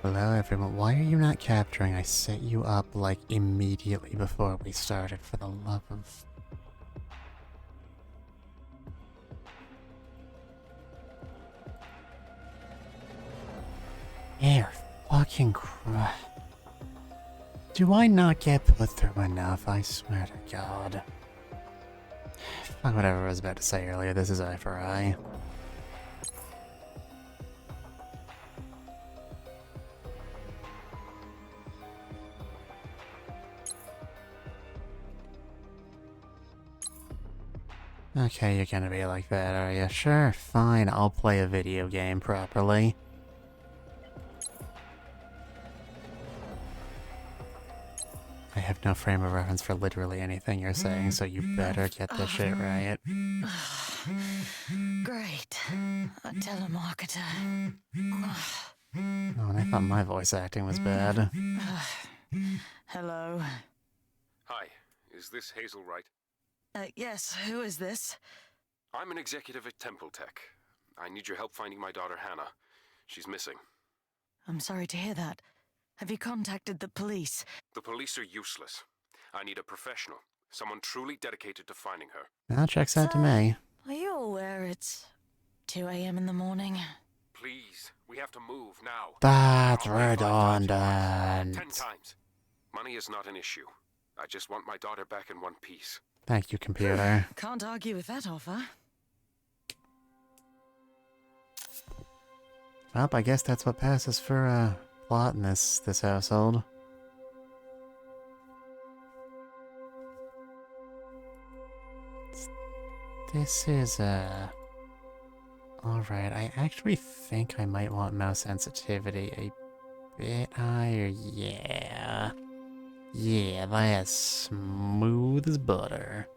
Hello everyone, why are you not capturing? I set you up like immediately before we started, for the love of... Air fucking crap. Do I not get put through enough? I swear to God. Fuck whatever I was about to say earlier, this is eye for eye. Okay, you're gonna be like that, are you? Sure, fine, I'll play a video game properly. I have no frame of reference for literally anything you're saying, so you better get this shit right. Great. A telemarketer. Oh, and I thought my voice acting was bad. Hello. Hi, is this Hazel Wright? Yes, who is this? I'm an executive at Temple Tech. I need your help finding my daughter Hannah. She's missing. I'm sorry to hear that. Have you contacted the police? The police are useless. I need a professional, someone truly dedicated to finding her. That checks out to me. Are you aware it's 2 a.m. in the morning? Please, we have to move now. That's I'll pay 5 times your redundant. price. 10 times. Money is not an issue. I just want my daughter back in one piece. Thank you, computer. Can't argue with that offer. Well, I guess that's what passes for, plot in this household. This is, alright, I actually think I might want mouse sensitivity a bit higher, yeah. Yeah, that's smooth as butter.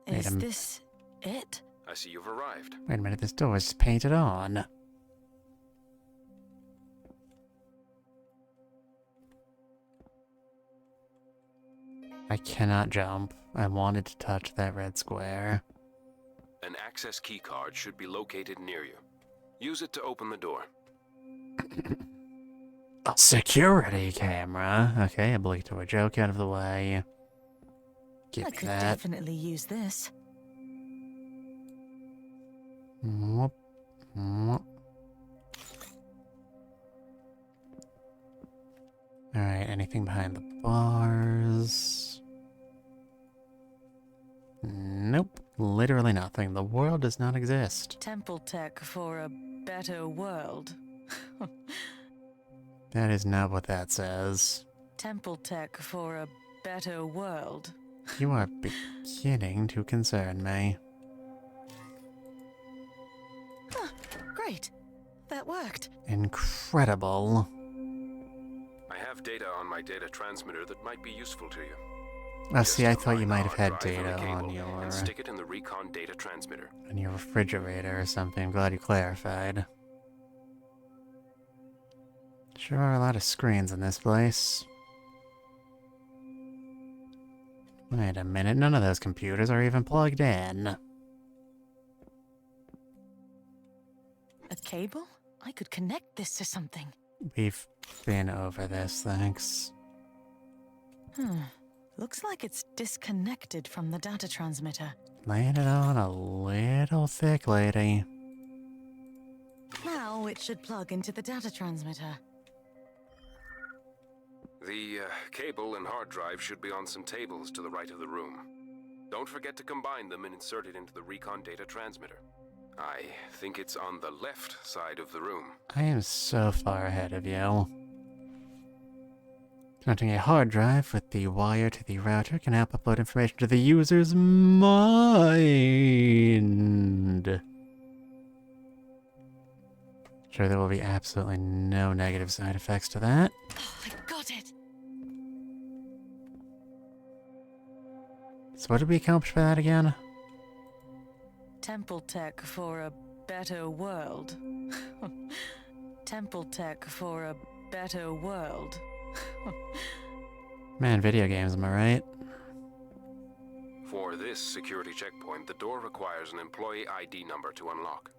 Is this it? I see you've arrived. Wait a minute, this door is just painted on. I cannot jump. I wanted to touch that red square. An access key card should be located near you. Use it to open the door. A security camera. Okay, obligatory joke out of the way. Give I me could that. definitely use this. Whoop, whoop. Alright, anything behind the bars? Nope, literally nothing. The world does not exist. Temple tech for a better world. That is not what that says. Temple tech for a better world. You are beginning to concern me. Huh, great. That worked. Incredible. I have data on my data transmitter that might be useful to you. Oh, Just see, I thought you combine might the have had hard drive data and the on cable your and stick it in the recon data transmitter. refrigerator or something. I'm glad you clarified. Sure are a lot of screens in this place. Wait a minute, none of those computers are even plugged in. A cable? I could connect this to something. We've been over this, thanks. Looks like it's disconnected from the data transmitter. Laying it on a little thick, lady. Now it should plug into the data transmitter. The cable and hard drive should be on some tables to the right of the room. Don't forget to combine them and insert it into the recon data transmitter. I think it's on the left side of the room. I am so far ahead of you. Connecting a hard drive with the wire to the router can help upload information to the user's mind. Sure, there will be absolutely no negative side effects to that. Oh, I got it! So what did we accomplish by that again? Temple tech for a better world. Temple tech for a better world. Man, video games, am I right? For this security checkpoint, the door requires an employee ID number to unlock.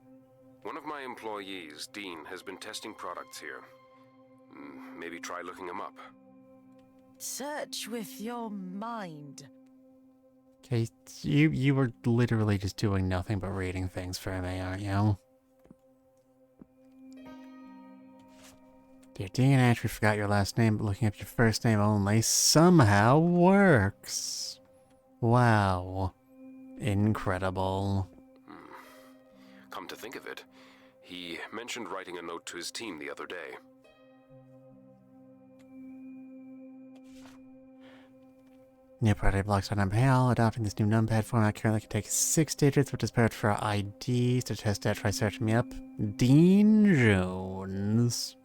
One of my employees, Dean, has been testing products here. Maybe try looking him up. Search with your mind. Okay, you were literally just doing nothing but reading things for me, aren't you? Dear Dean, I actually forgot your last name, but looking up your first name only somehow works. Wow. Incredible. Come to think of it, he mentioned writing a note to his team the other day. New priority blocks on NumPal. Adopting this new numpad format currently can take 6 digits, which is perfect for our IDs. To test that, try searching me up. Dean Jones.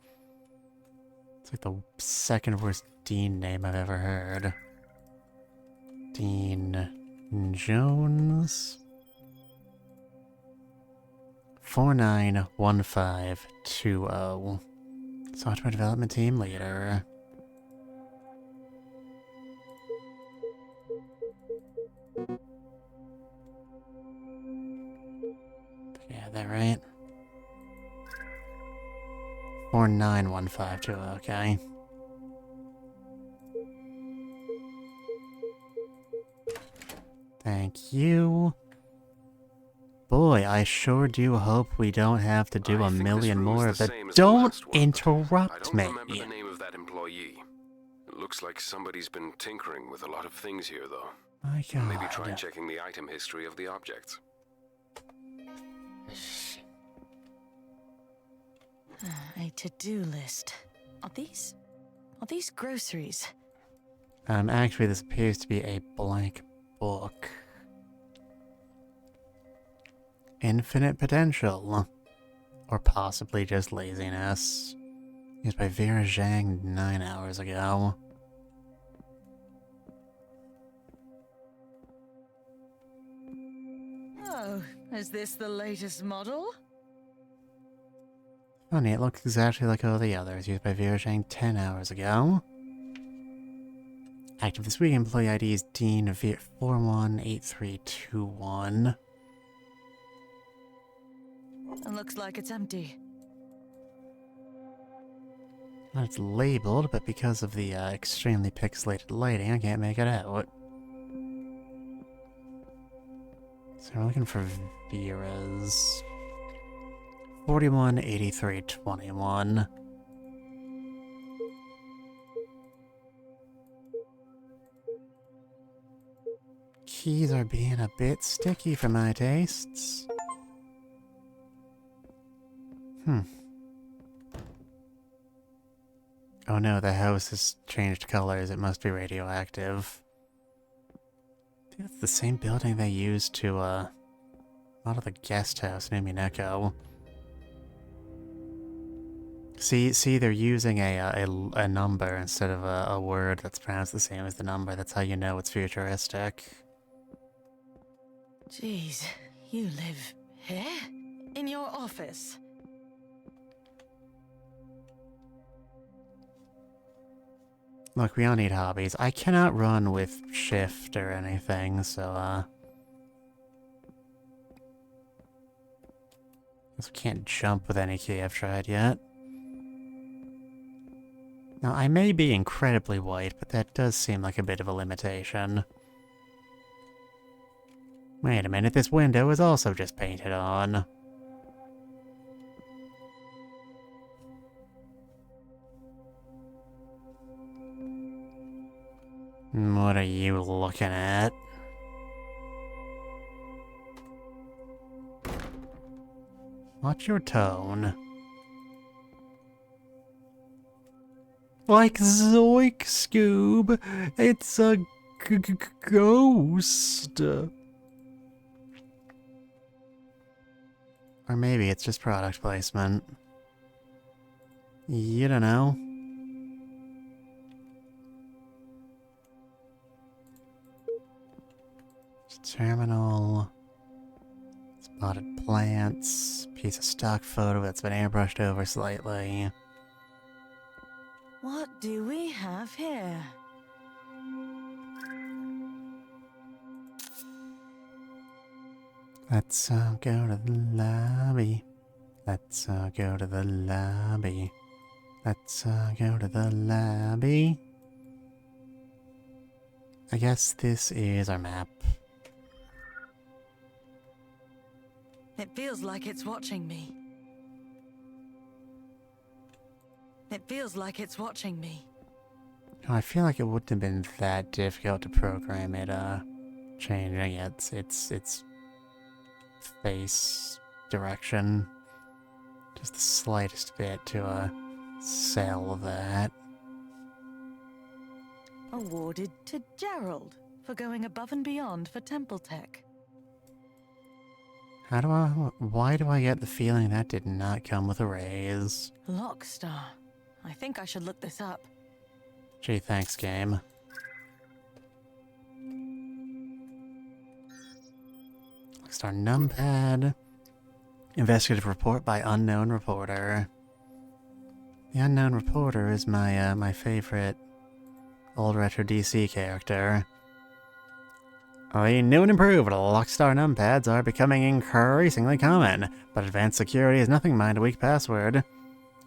It's like the second worst Dean name I've ever heard. Dean Jones. 491520. Software development team leader. Yeah, that right? 491520, okay. Thank you. Boy, I sure do hope we don't have to do a million more of that. Don't interrupt me. I don't remember the name of that employee. It looks like somebody's been tinkering with a lot of things here, though. My God. Maybe try checking the item history of the objects. A to-do list. Are these groceries? Actually, this appears to be a blank book. Infinite potential. Or possibly just laziness. Used by Vera Zhang 9 hours ago. Oh, is this the latest model? Funny, it looks exactly like all the others, used by Vera Zhang 10 hours ago. Active this week, employee ID is Dean 418321. It looks like it's empty. Well, it's labeled, but because of the extremely pixelated lighting, I can't make it out. So we're looking for Vera's. 418321. Keys are being a bit sticky for my tastes. Oh no, the house has changed colors. It must be radioactive. I think it's the same building they used to, model the guest house in Umineko. See, they're using a number instead of a word that's pronounced the same as the number. That's how you know it's futuristic. Jeez, you live here? In your office? Look, we all need hobbies. I cannot run with shift or anything, so, guess we can't jump with any key I've tried yet. Now, I may be incredibly white, but that does seem like a bit of a limitation. Wait a minute, this window is also just painted on. What are you looking at? Watch your tone. Like Zoink, Scoob, it's a ghost. Or maybe it's just product placement. You don't know. Terminal. Spotted plants. Piece of stock photo that's been airbrushed over slightly. What do we have here? Let's go to the lobby. Let's go to the lobby. Let's go to the lobby. I guess this is our map. It feels like it's watching me. It feels like it's watching me. I feel like it wouldn't have been that difficult to program it, changing its face direction. Just the slightest bit to, sell that. Awarded to Gerald for going above and beyond for Temple Tech. Why do I get the feeling that did not come with a raise? Lockstar. I think I should look this up. Gee, thanks, game. Lockstar numpad. Investigative report by unknown reporter. The unknown reporter is my favorite old retro DC character. The new and improved Lockstar numpads are becoming increasingly common, but advanced security is nothing mind a weak password.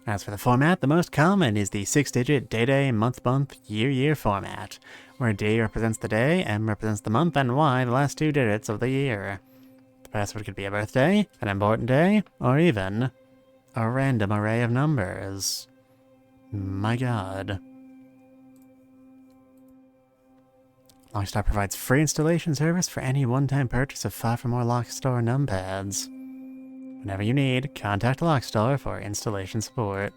As for the format, the most common is the 6-digit day-day, month-month, year-year format, where D represents the day, M represents the month, and Y the last 2 digits of the year. The password could be a birthday, an important day, or even a random array of numbers. My god. Lockstar provides free installation service for any one-time purchase of 5 or more Lockstar numpads. Whenever you need, contact Lockstar for installation support.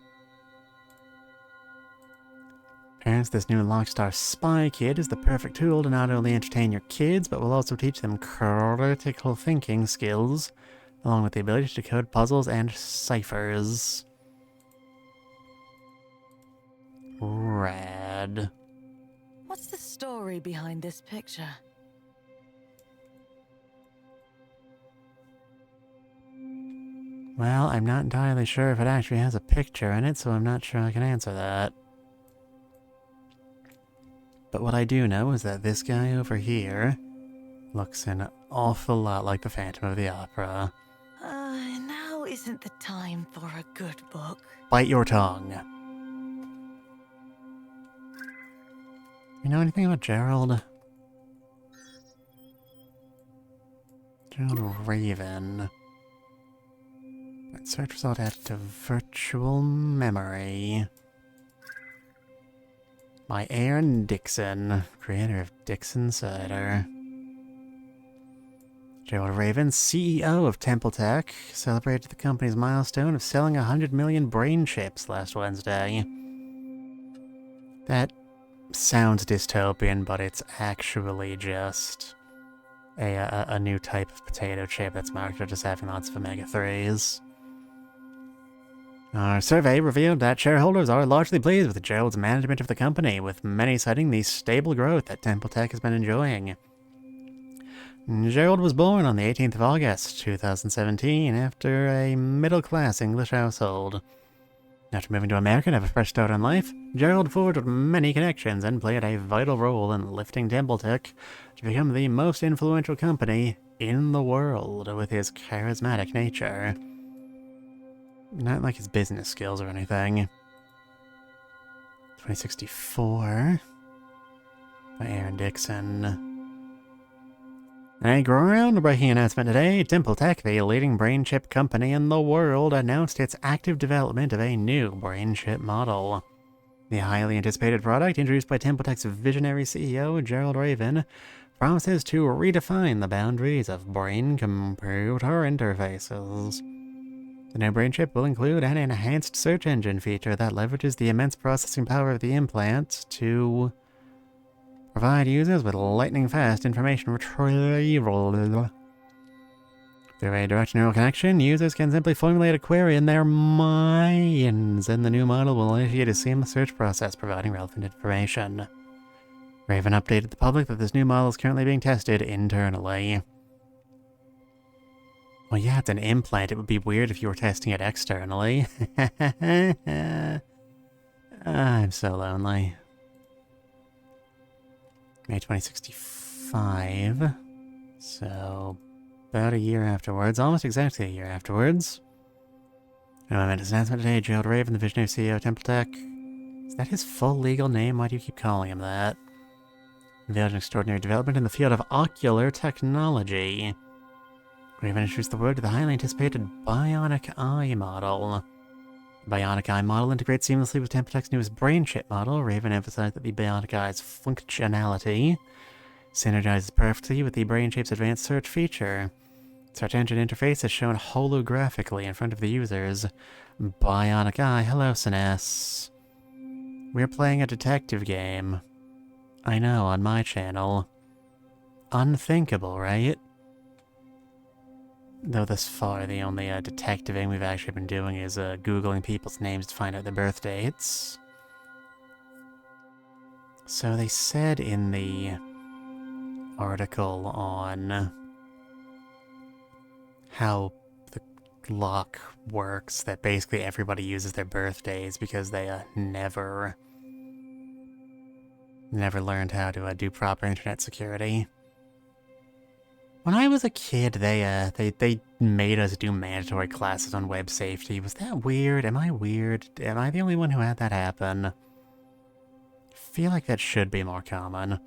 Parents, this new Lockstar Spy Kit is the perfect tool to not only entertain your kids, but will also teach them critical thinking skills, along with the ability to decode puzzles and ciphers. Rad. What's the story behind this picture? Well, I'm not entirely sure if it actually has a picture in it, so I'm not sure I can answer that. But what I do know is that this guy over here looks an awful lot like the Phantom of the Opera. Now isn't the time for a good book. Bite your tongue. You know anything about Gerald? Gerald Raven. Search result added to virtual memory. By Aaron Dixon, creator of Dixon Cider. Gerald Raven, CEO of Temple Tech, celebrated the company's milestone of selling 100 million brain chips last Wednesday. That sounds dystopian, but it's actually just a new type of potato chip that's marketed as having lots of omega-3s. Our survey revealed that shareholders are largely pleased with Gerald's management of the company, with many citing the stable growth that Temple Tech has been enjoying. Gerald was born on the 18th of August, 2017, after a middle-class English household. After moving to America to have a fresh start in life, Gerald forged many connections and played a vital role in lifting Temple Tech to become the most influential company in the world with his charismatic nature. Not like his business skills or anything. 2064 by Aaron Dixon. In a groundbreaking announcement today, Temple Tech, the leading brain chip company in the world, announced its active development of a new brain chip model. The highly anticipated product, introduced by Temple Tech's visionary CEO, Gerald Raven, promises to redefine the boundaries of brain-computer interfaces. The new brain chip will include an enhanced search engine feature that leverages the immense processing power of the implant to provide users with lightning-fast information retrieval. Through a direct neural connection, users can simply formulate a query in their minds, and the new model will initiate a seamless search process, providing relevant information. Raven updated the public that this new model is currently being tested internally. Well, yeah, it's an implant. It would be weird if you were testing it externally. I'm so lonely. May 2065. So, about a year afterwards. Almost exactly a year afterwards. And I made his announcement today, Gerald Raven, the visionary CEO of Temple Tech. Is that his full legal name? Why do you keep calling him that? Unveiled an extraordinary development in the field of ocular technology. Raven introduced the word to the highly anticipated Bionic Eye model. The Bionic Eye model integrates seamlessly with Temple Tech's newest brain chip model. Raven emphasized that the Bionic Eye's functionality synergizes perfectly with the brain chip's advanced search feature. Search engine interface is shown holographically in front of the user's Bionic Eye. Hello, Siness. We're playing a detective game. I know, on my channel. Unthinkable, right? Though thus far, the only detectiving we've actually been doing is Googling people's names to find out their birth dates. So they said in the article on how the lock works that basically everybody uses their birthdays because they never learned how to do proper internet security. When I was a kid, they made us do mandatory classes on web safety. Was that weird? Am I weird? Am I the only one who had that happen? I feel like that should be more common.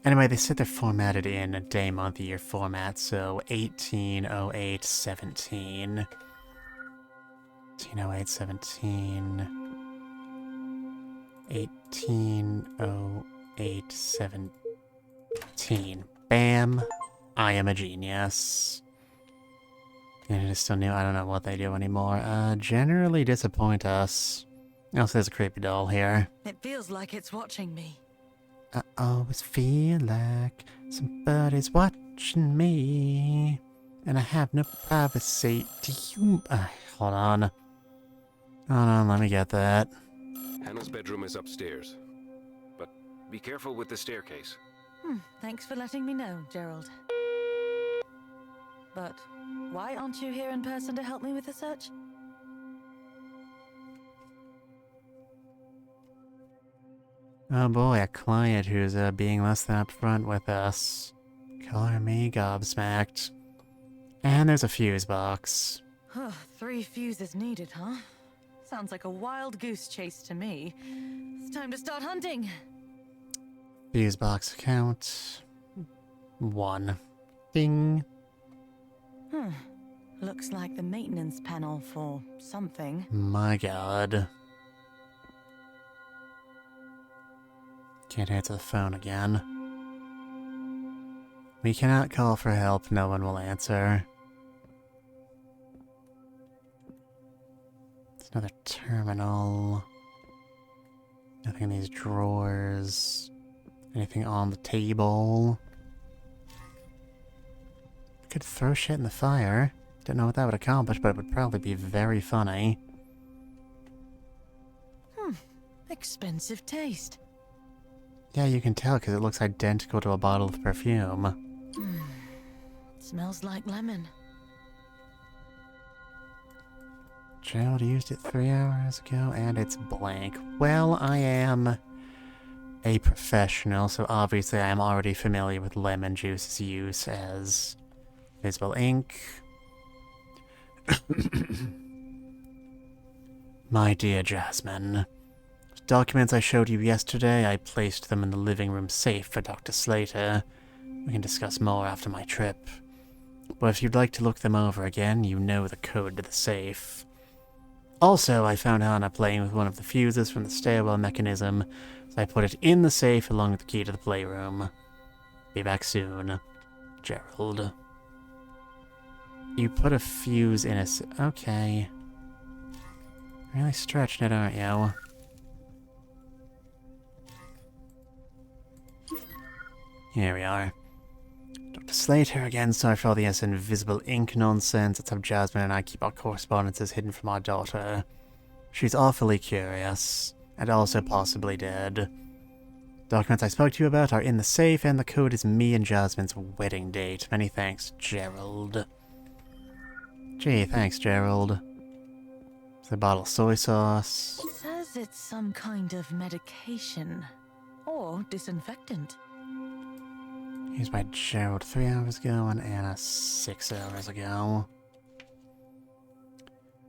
Anyway, they said they're formatted in a day, month, year format, so 180817. 180817. 180817. Bam. I am a genius. And it is still new. I don't know what they do anymore. Generally disappoint us. Also, there's a creepy doll here. It feels like it's watching me. I always feel like somebody's watching me. And I have no privacy. Do you... hold on. Hold on, let me get that. Hannah's bedroom is upstairs. But be careful with the staircase. Thanks for letting me know, Gerald. But why aren't you here in person to help me with the search? Oh boy, a client who's being less than upfront with us. Color me gobsmacked. And there's a fuse box. 3 fuses needed, huh? Sounds like a wild goose chase to me. It's time to start hunting. Fuse box count 1. Ding. Looks like the maintenance panel for something. My god. Can't answer the phone again. We cannot call for help, no one will answer. It's another terminal. Nothing in these drawers. Anything on the table. Could throw shit in the fire. Don't know what that would accomplish, but it would probably be very funny. Expensive taste. Yeah, you can tell because it looks identical to a bottle of perfume. Smells like lemon. Gerald used it 3 hours ago, and it's blank. Well, I am a professional, so obviously I am already familiar with lemon juice's use as visible ink. My dear Jasmine, the documents I showed you yesterday, I placed them in the living room safe for Dr. Slater. We can discuss more after my trip. But if you'd like to look them over again, you know the code to the safe. Also, I found Hannah playing with one of the fuses from the stairwell mechanism, so I put it in the safe along with the key to the playroom. Be back soon. Gerald. You put a fuse in a okay. Really stretching it, aren't you? Here we are. Dr. Slater again, sorry for all the invisible ink nonsense. It's how Jasmine and I keep our correspondences hidden from our daughter. She's awfully curious, and also possibly dead. Documents I spoke to you about are in the safe, and the code is me and Jasmine's wedding date. Many thanks, Gerald. Gee, thanks, Gerald. It's a bottle of soy sauce. It says it's some kind of medication. Or disinfectant. Used by Gerald 3 hours ago and Anna 6 hours ago.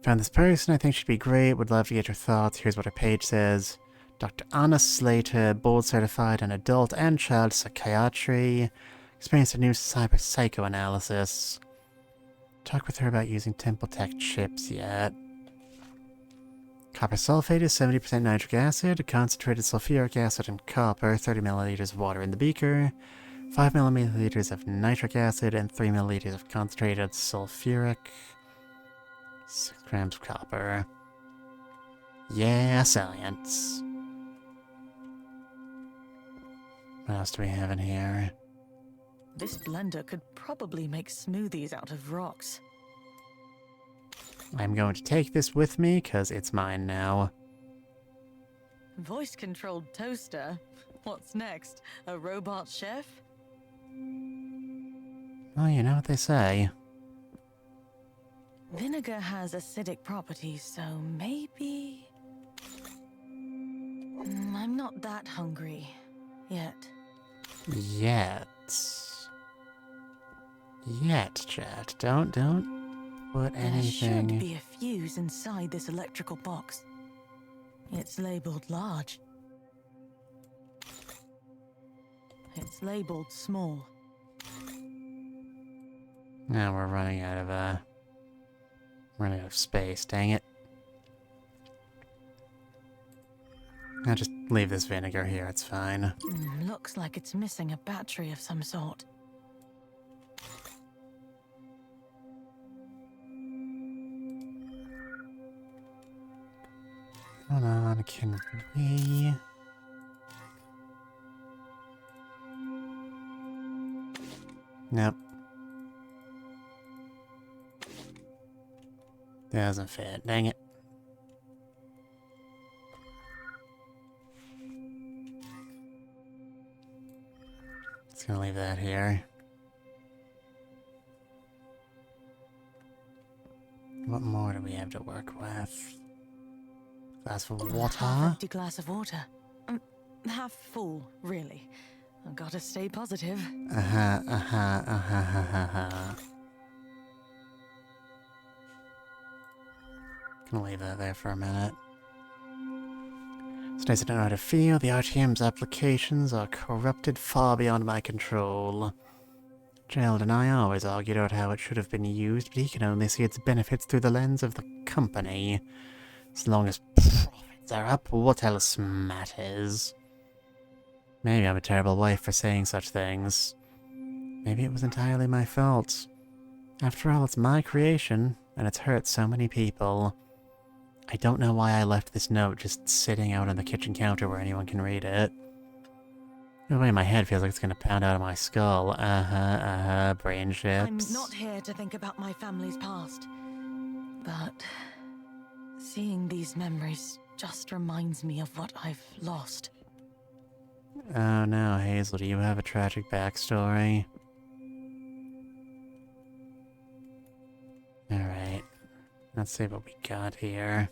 Found this person, I think she'd be great. Would love to get your thoughts. Here's what her page says. Dr. Anna Slater, board certified in adult and child psychiatry. Experienced a new cyber psychoanalysis. Talk with her about using Temple Tech chips yet. Copper sulfate is 70% nitric acid, concentrated sulfuric acid and copper, 30 milliliters of water in the beaker. 5 milliliters of nitric acid and 3 milliliters of concentrated sulfuric. 6 grams of copper. Yeah, science. What else do we have in here? This blender could probably make smoothies out of rocks. I'm going to take this with me because it's mine now. Voice-controlled toaster? What's next? A robot chef? Well, you know what they say. Vinegar has acidic properties, so maybe... I'm not that hungry. Yet. Yet, chat. Don't put anything... There should be a fuse inside this electrical box. It's labeled large. It's labeled small. Now we're running out of space, dang it. I'll just leave this vinegar here, it's fine. Looks like it's missing a battery of some sort. Hold on, can we... Nope. Doesn't fit, dang it. Just gonna leave that here. What more do we have to work with? Glass of water? Half-empty glass of water. half full, really. I've got to stay positive. Gonna leave that there for a minute. Some days I don't know how to feel. The RTM's applications are corrupted far beyond my control. Gerald and I always argued about how it should have been used, but he can only see its benefits through the lens of the company. As long as profits are up, what else matters? Maybe I'm a terrible wife for saying such things. Maybe it was entirely my fault. After all, it's my creation, and it's hurt so many people. I don't know why I left this note just sitting out on the kitchen counter where anyone can read it. The way my head feels like it's gonna pound out of my skull. Brain chips. I'm not here to think about my family's past. But seeing these memories just reminds me of what I've lost. Oh no, Hazel, do you have a tragic backstory? Alright. Let's see what we got here.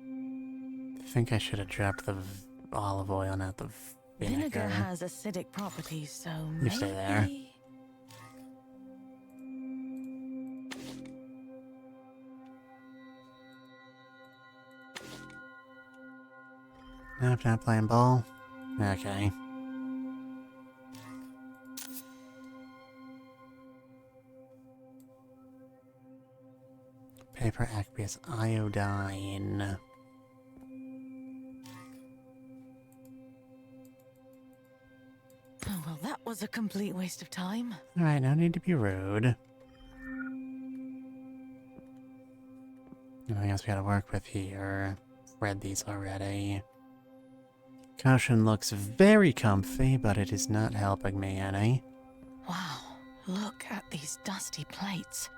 I think I should have dropped the olive oil, not the vinegar. Vinegar has acidic properties, so You stay there. Nope, not playing ball. Okay. Paper aqueous iodine. Oh, well, that was a complete waste of time. Alright, no need to be rude. Anything else we gotta work with here? Read these already. Caution looks very comfy, but it is not helping me any. Wow, look at these dusty plates.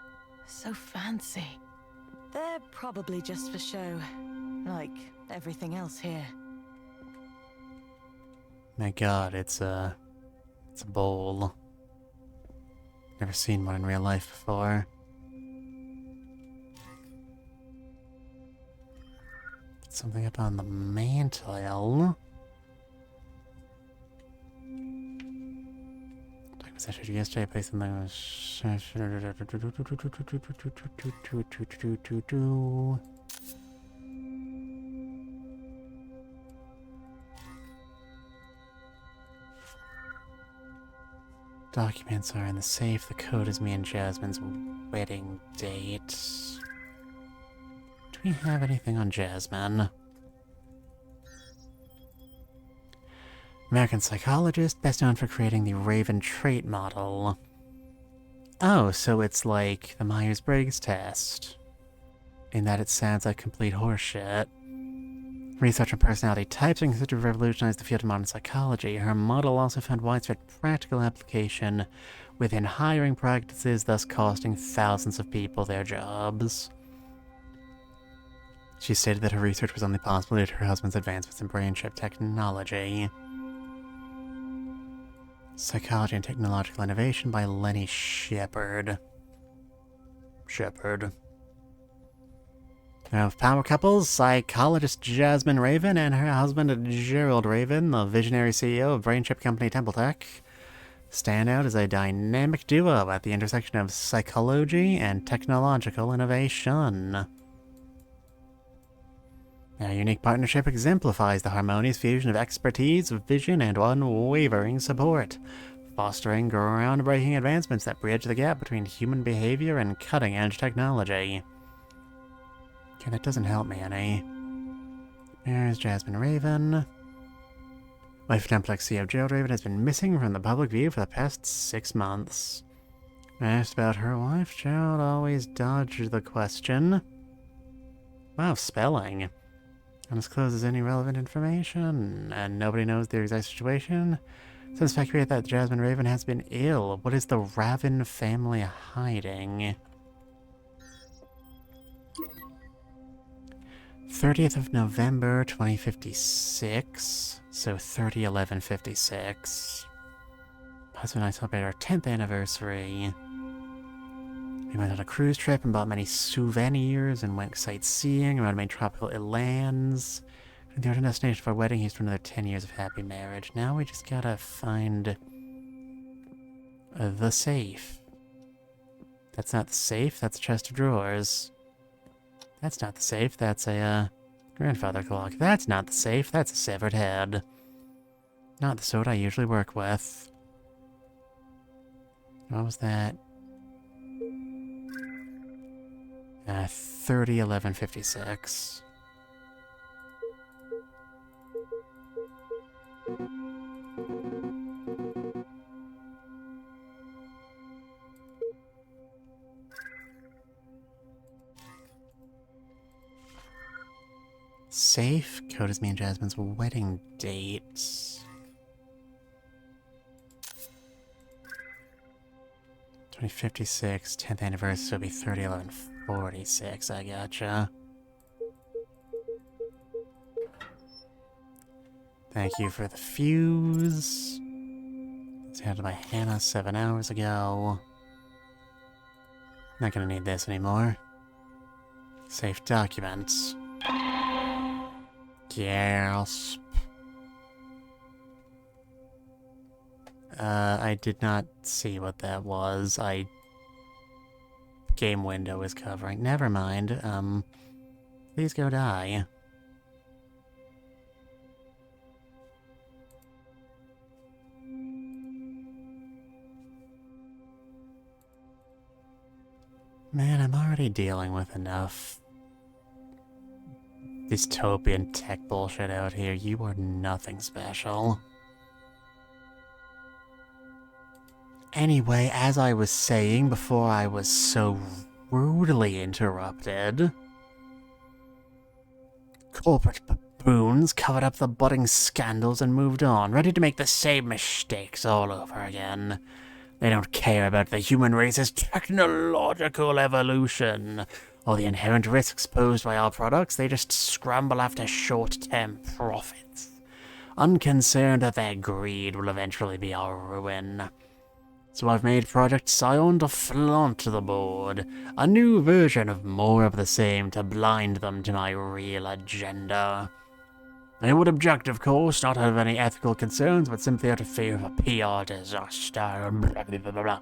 So fancy. They're probably just for show, like everything else here. My god, it's a bowl. Never seen one in real life before. Something up on the mantle. I should yesterday place in the documents are in the safe. The code is me and Jasmine's wedding date. Do we have anything on Jasmine? American psychologist, best known for creating the Raven trait model. Oh, so it's like the Myers-Briggs test. In that it sounds like complete horseshit. Research on personality types and considered to revolutionize the field of modern psychology. Her model also found widespread practical application within hiring practices, thus costing thousands of people their jobs. She stated that her research was only possible due to her husband's advancements in brain chip technology. Psychology and Technological Innovation by Lenny Shepard. Of power couples, psychologist Jasmine Raven and her husband Gerald Raven, the visionary CEO of brain chip company Templetech, stand out as a dynamic duo at the intersection of psychology and technological innovation. Our unique partnership exemplifies the harmonious fusion of expertise, vision, and unwavering support, fostering groundbreaking advancements that bridge the gap between human behavior and cutting-edge technology. Okay, that doesn't help me any. There's Jasmine Raven. Wife of Templex CEO Gerald Raven has been missing from the public view for the past 6 months. Asked about her wife, Gerald always dodged the question. Wow, spelling. Undiscloses any relevant information, and nobody knows the exact situation. Some speculate that Jasmine Raven has been ill. What is the Raven family hiding? 30th of November, 2056. So 30/11/56. Husband and I celebrate our 10th anniversary. We went on a cruise trip and bought many souvenirs and went sightseeing around many tropical islands. The order destination for a wedding, he's for another 10 years of happy marriage. Now we just gotta find the safe. That's not the safe, that's a chest of drawers. That's not the safe, that's a grandfather clock. That's not the safe, that's a severed head. Not the sort I usually work with. What was that? 301156. Safe. Code is me and Jasmine's wedding date. 2056, 10th anniversary, so it'll be 301146. I gotcha. Thank you for the fuse. It's handled by Hannah 7 hours ago. Not gonna need this anymore. Safe documents. Gasp. I did not see what that was. Game window is covering. Never mind. Please go die. Man, I'm already dealing with enough dystopian tech bullshit out here. You are nothing special. Anyway, as I was saying before I was so rudely interrupted, corporate baboons covered up the budding scandals and moved on, ready to make the same mistakes all over again. They don't care about the human race's technological evolution or the inherent risks posed by our products. They just scramble after short-term profits, unconcerned that their greed will eventually be our ruin. So I've made Project Scion to flaunt the board, a new version of more of the same to blind them to my real agenda. They would object, of course, not out of any ethical concerns, but simply out of fear of a PR disaster. Blah, blah, blah, blah.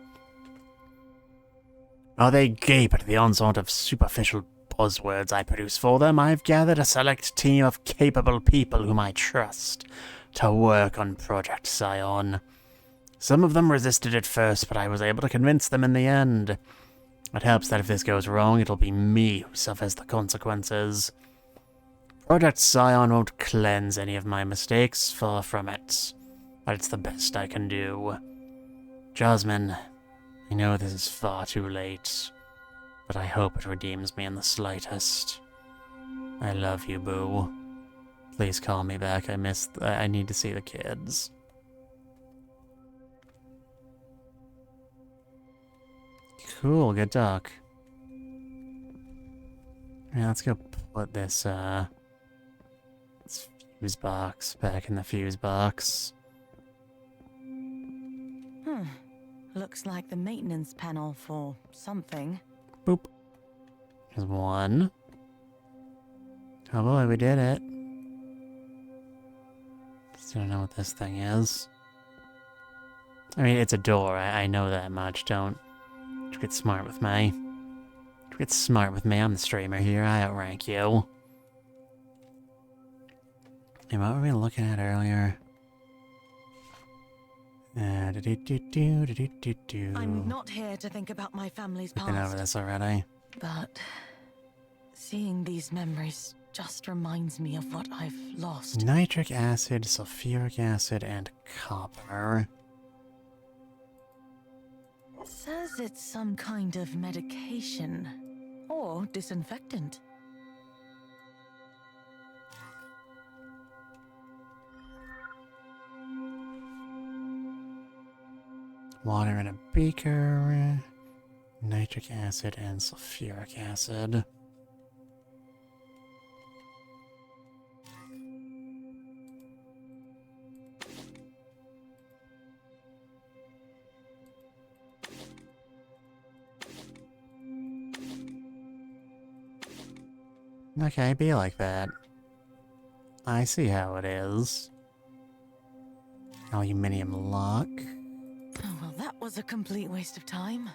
While they gape at the onslaught of superficial buzzwords I produce for them, I've gathered a select team of capable people whom I trust to work on Project Scion. Some of them resisted at first, but I was able to convince them in the end. It helps that if this goes wrong, it'll be me who suffers the consequences. Project Scion won't cleanse any of my mistakes, far from it. But it's the best I can do. Jasmine, I know this is far too late, but I hope it redeems me in the slightest. I love you, boo. Please call me back. I need to see the kids. Cool, good talk. Yeah, let's go put this fuse box back in the fuse box. Looks like the maintenance panel for something. Boop. There's one. Oh boy, we did it. Still don't know what this thing is. I mean, it's a door. I know that much. Don't get smart with me. Don't get smart with me. I'm the streamer here. I outrank you. Hey, what were we looking at earlier? I'm not here to think about my family's We've been over past, this already. but seeing these memories just reminds me of what I've lost. Nitric acid, sulfuric acid, and copper. It says it's some kind of medication or disinfectant. Water in a beaker, nitric acid, and sulfuric acid. Okay, be like that. I see how it is. Aluminium lock. Oh, well, that was a complete waste of time.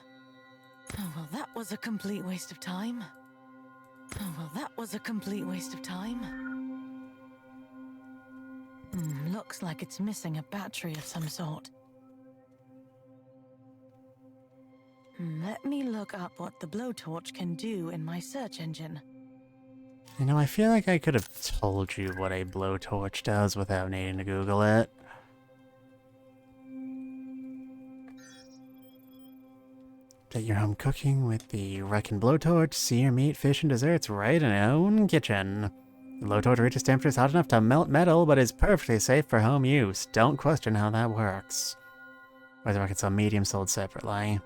Oh, well, that was a complete waste of time. Oh, well, that was a complete waste of time. Looks like it's missing a battery of some sort. Let me look up what the blowtorch can do in my search engine. You know, I feel like I could have told you what a blowtorch does without needing to Google it. Get your home cooking with the Wreckin' Blowtorch, see your meat, fish, and desserts right in your own kitchen. The blowtorch reaches temperatures hot enough to melt metal, but is perfectly safe for home use. Don't question how that works. Or the Wreckin' medium sold separately.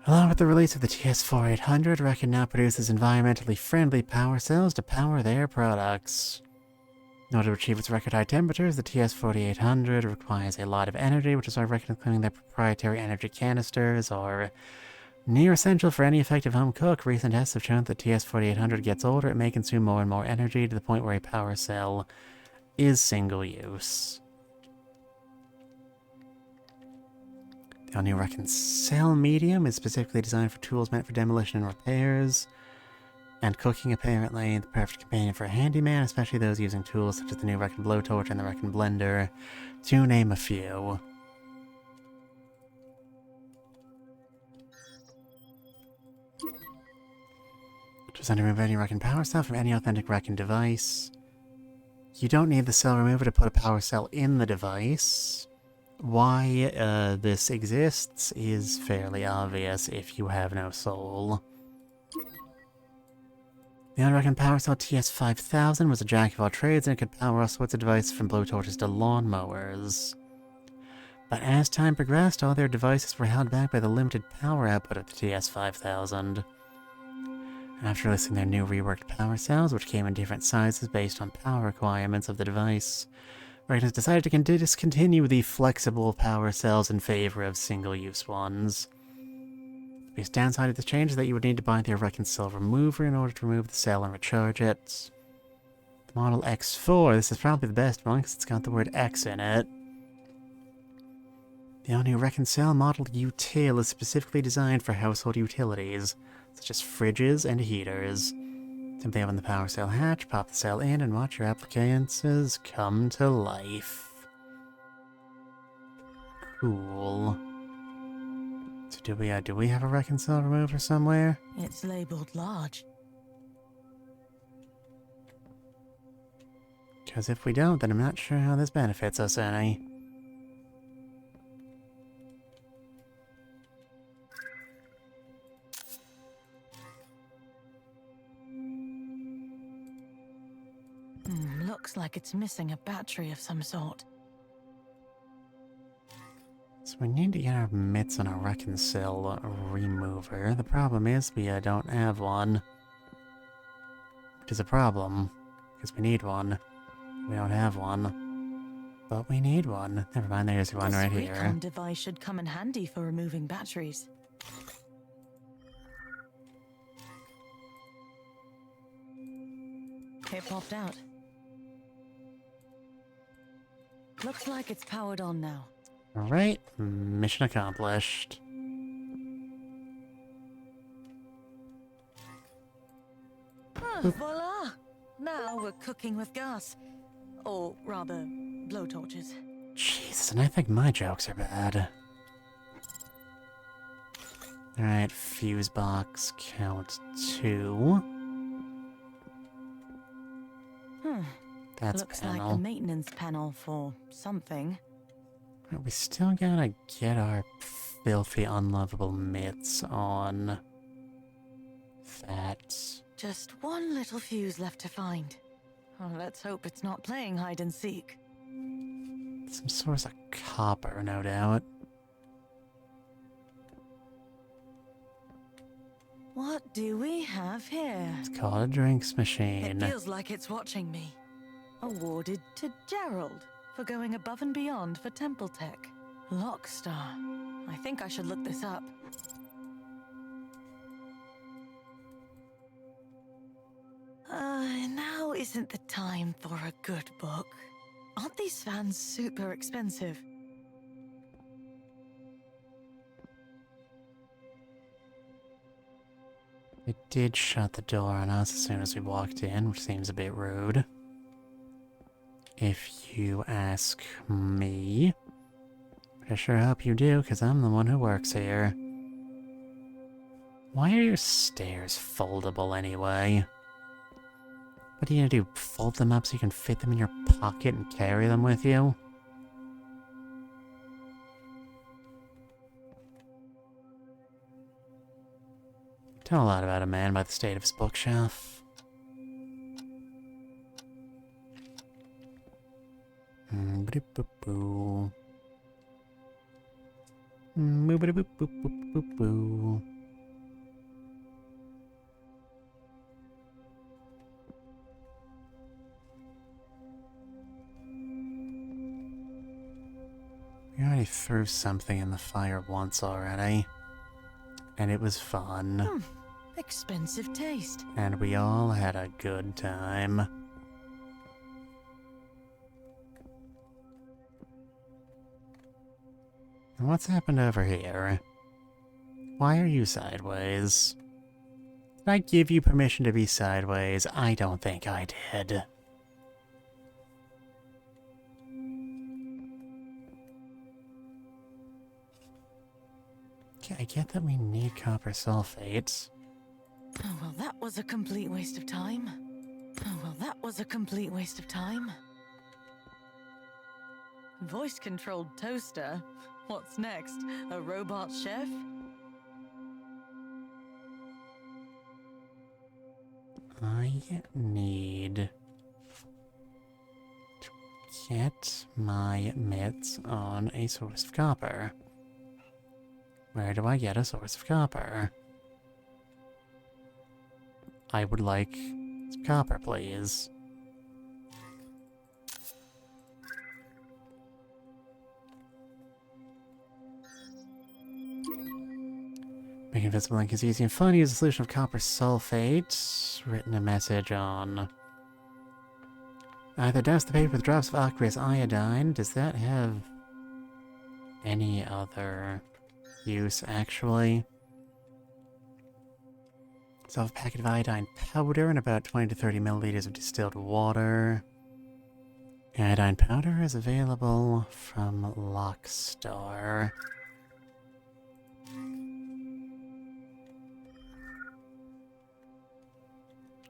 Along with the release of the TS4800, Wreckin now produces environmentally friendly power cells to power their products. In order to achieve its record high temperatures, the TS4800 requires a lot of energy, which is why Wreckin is claiming their proprietary energy canisters are near essential for any effective home cook. Recent tests have shown that the TS4800 gets older, it may consume more and more energy to the point where a power cell is single use. The all-new Wreckin Cell Medium is specifically designed for tools meant for demolition and repairs. And cooking, apparently, the perfect companion for a handyman, especially those using tools such as the new Wreckin Blowtorch and the Wreckin Blender, to name a few. Designed to remove any Wreckin power cell from any authentic Wreckin device. You don't need the cell remover to put a power cell in the device. Why this exists is fairly obvious if you have no soul. The unreckoned power cell TS5000 was a jack of all trades and it could power all sorts of devices from blowtorches to lawnmowers. But as time progressed, all their devices were held back by the limited power output of the TS5000. After releasing their new reworked power cells, which came in different sizes based on power requirements of the device, Wreckin has decided to discontinue the flexible power cells in favor of single-use ones. The biggest downside of this change is that you would need to buy the Wreckin cell remover in order to remove the cell and recharge it. The Model X4, this is probably the best one because it's got the word X in it. The all-new Wreckin cell Model Util is specifically designed for household utilities, such as fridges and heaters. Simply open the power cell hatch, pop the cell in, and watch your appliances come to life. Cool. So do we have a Wreckin cell remover somewhere? It's labeled large. Because if we don't, then I'm not sure how this benefits us any. Looks like it's missing a battery of some sort. So we need to get our mitts on a Wreckin cell remover. The problem is we don't have one. Which is a problem, because we need one. We don't have one. But we need one. Never mind, there's one right here. This recon device should come in handy for removing batteries. It popped out. Looks like it's powered on now. Alright, mission accomplished. Voila! Now we're cooking with gas. Or rather, blowtorches. Jesus, and I think my jokes are bad. Alright, fuse box count 2. That's Looks panel. like the maintenance panel for something. We still gotta get our filthy, unlovable mitts on that. Just one little fuse left to find. Oh, let's hope it's not playing hide and seek. Some source of copper, no doubt. What do we have here? It's called a drinks It machine. feels like it's watching me. Awarded to Gerald for going above and beyond for Temple Tech. Lockstar. I think I should look this up. Now isn't the time for a good book. Aren't these fans super expensive? It did shut the door on us as soon as we walked in, which seems a bit rude. If you ask me. I sure hope you do, because I'm the one who works here. Why are your stairs foldable anyway? What are you gonna do, fold them up so you can fit them in your pocket and carry them with you? Tell a lot about a man by the state of his bookshelf. Boop-a-boop-boop-boo. Boop-a-boop-boop-boop-boo. We already threw something in the fire once already. And it was fun. Expensive taste. And we all had a good time. And what's happened over here? Why are you sideways? Did I give you permission to be sideways? I don't think I did. Okay, I get that we need copper sulfate. Oh, well, that was a complete waste of time. Oh, well, that was a complete waste of time. Voice-controlled toaster? What's next? A robot chef? I need to get my mitts on a source of copper. Where do I get a source of copper? I would like some copper, please. Making invisible link is easy and fun. Use a solution of copper sulfate. Written a message on. Either douse the paper with drops of aqueous iodine. Does that have any other use, actually? So a packet of iodine powder and about 20 to 30 milliliters of distilled water. Iodine powder is available from Lockstar.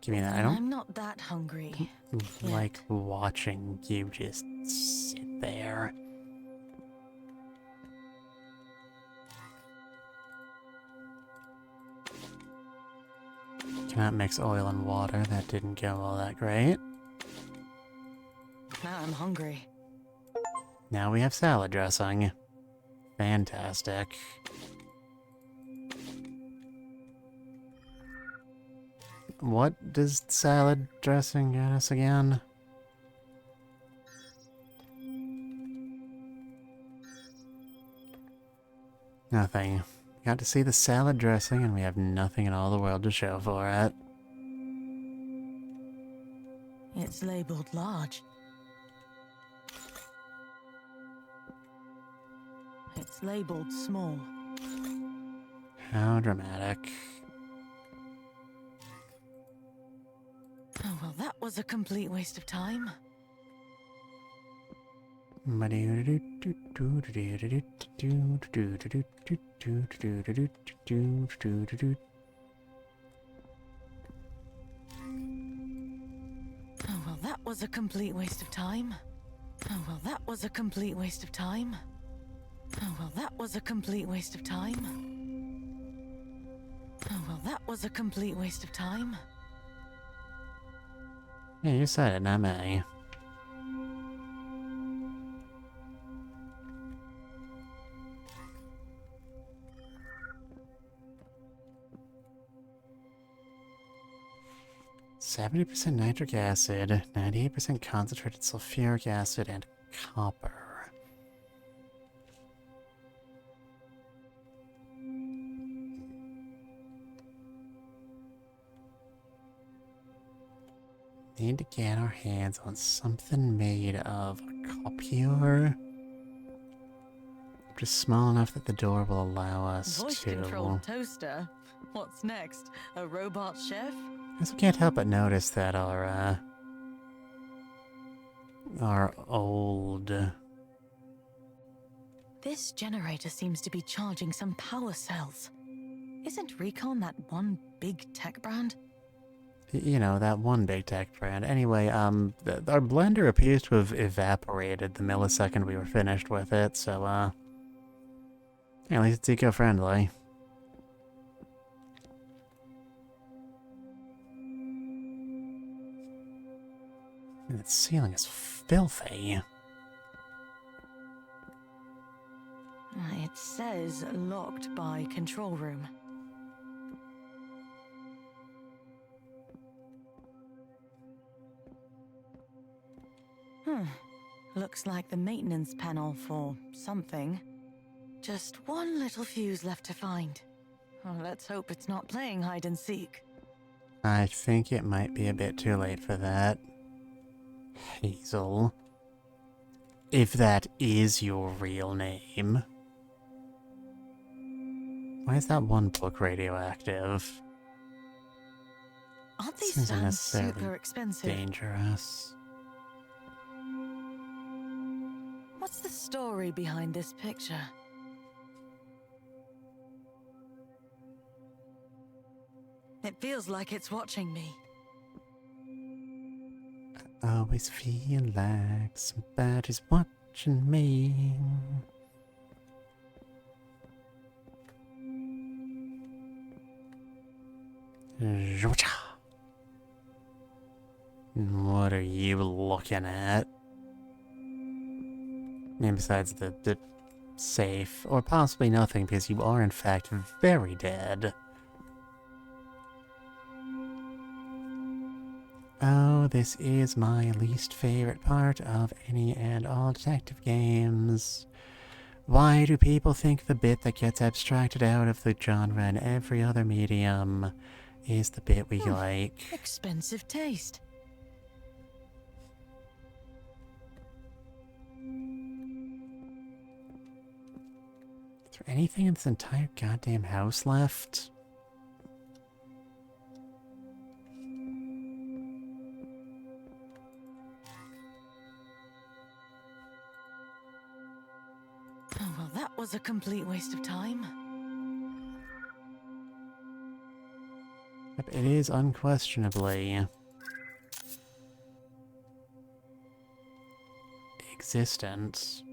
Give me that. I don't I'm not that hungry. like watching you just sit there. Cannot mix oil and water. That didn't go all that great. Now I'm hungry. Now we have salad dressing. Fantastic. What does salad dressing get us again? Nothing. Got to see the salad dressing and we have nothing in all the world to show for it. It's labeled large. It's labeled small. How dramatic. Oh, well, that was a complete waste of time. Oh, well, that was a complete waste of time. Oh, well, that was a complete waste of time. Oh, well, that was a complete waste of time. Oh, well, that was a complete waste of time. Yeah, you said it, not me. %70 nitric acid, 98% concentrated sulfuric acid, and copper. Need to get our hands on something made of copper. Just small enough that the door will allow us Voice-controlled toaster. What's next? A robot chef? I also can't help but notice that our old... This generator seems to be charging some power cells. Isn't Recon that one big tech brand? You know, that one big tech brand. Anyway, our blender appears to have evaporated the millisecond we were finished with it, so, at least it's eco-friendly. And the ceiling is filthy. It says locked by control room. Looks like the maintenance panel for something. Just one little fuse left to find. Oh, let's hope it's not playing hide and seek. I think it might be a bit too late for that. Hazel. If that is your real name. Why is that one book radioactive? Aren't these Seems fans unnecessarily super expensive? dangerous. What's the story behind this picture? It feels like it's watching me. I always feel like somebody's watching me. What are you looking at? And besides the safe, or possibly nothing, because you are in fact very dead. Oh, this is my least favorite part of any and all detective games. Why do people think the bit that gets abstracted out of the genre in every other medium is the bit we like? Expensive taste. Is there anything in this entire goddamn house left? Oh, well, that was a complete waste of time. Yep, it is unquestionably existence.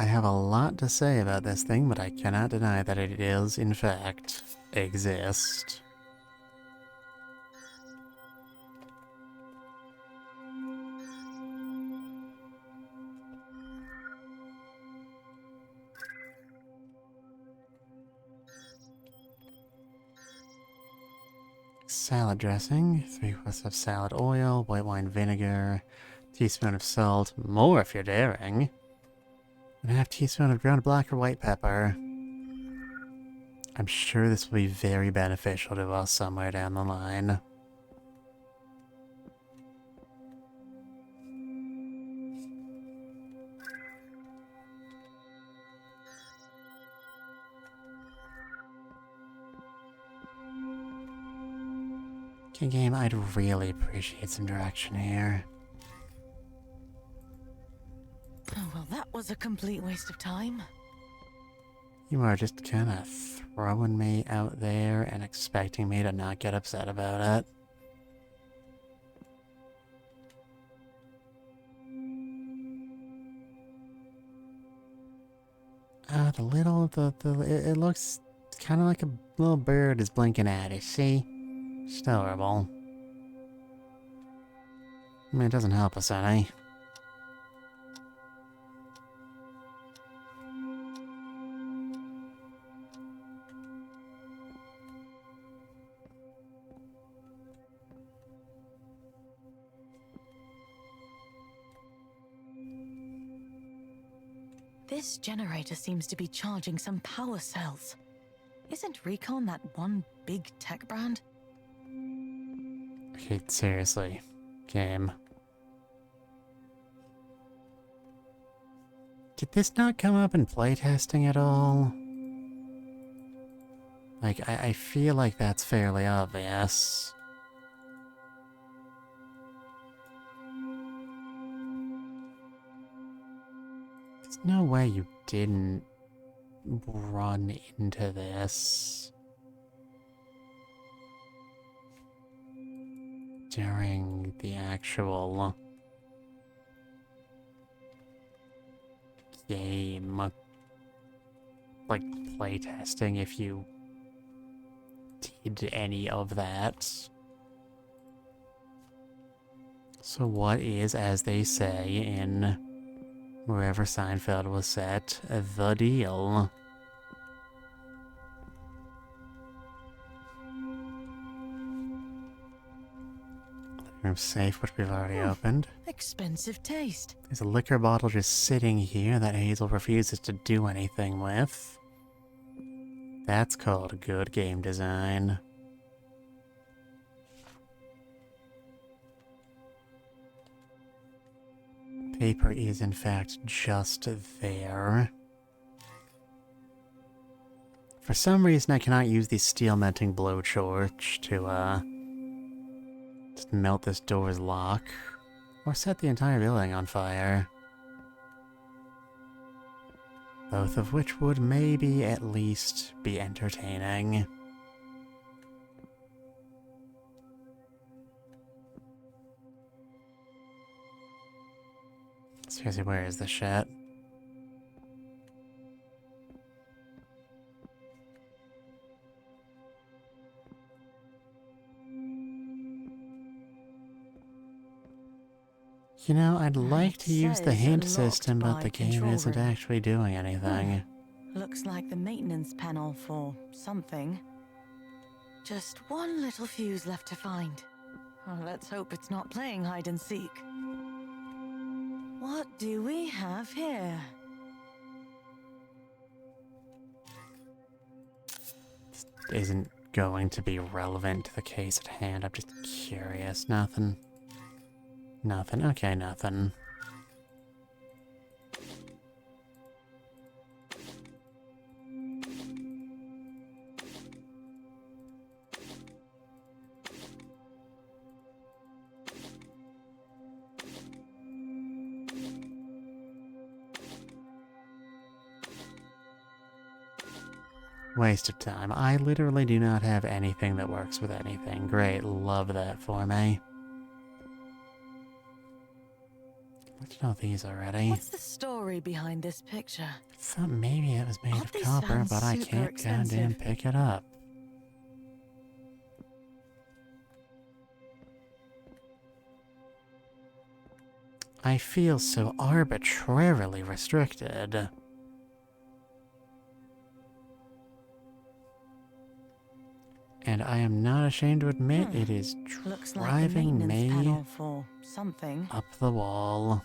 I have a lot to say about this thing, but I cannot deny that it is, in fact, exist. Salad dressing, 3/4 of salad oil, white wine vinegar, teaspoon of salt, more if you're daring. 1/2 teaspoon of ground black or white pepper. I'm sure this will be very beneficial to us somewhere down the line. Okay, game, I'd really appreciate some direction here. Oh, well, that was a complete waste of time. You are just kind of throwing me out there and expecting me to not get upset about it. It looks kind of like a little bird is blinking at it, see? It's adorable. I mean, it doesn't help us any. This generator seems to be charging some power cells. Isn't Recon that one big tech brand? Okay, seriously. Game. Did this not come up in playtesting at all? Like, I feel like that's fairly obvious. There's no way you didn't run into this during the actual game, like playtesting, if you did any of that. So what is, as they say in wherever Seinfeld was set, the deal? Room safe, which we've already opened. Expensive taste. There's a liquor bottle just sitting here that Hazel refuses to do anything with. That's called good game design. Paper is in fact just there. For some reason I cannot use the steel melting blowtorch to just melt this door's lock, or set the entire building on fire. Both of which would maybe at least be entertaining. Seriously, where is this shit? You know, I'd like to use the hint system, but the game isn't actually doing anything. Looks like the maintenance panel for something. Just one little fuse left to find. Oh, let's hope it's not playing hide and seek. What do we have here? This isn't going to be relevant to the case at hand. I'm just curious. Nothing. Nothing. Okay, nothing. Waste of time. I literally do not have anything that works with anything. Great, love that for me. Looked at all these already. What's the story behind this picture? Thought maybe it was made Aren't of these copper, fans but I super can't expensive? goddamn pick it up. I feel so arbitrarily restricted. And I am not ashamed to admit it is Looks like the driving maintenance me panel for something. up the wall.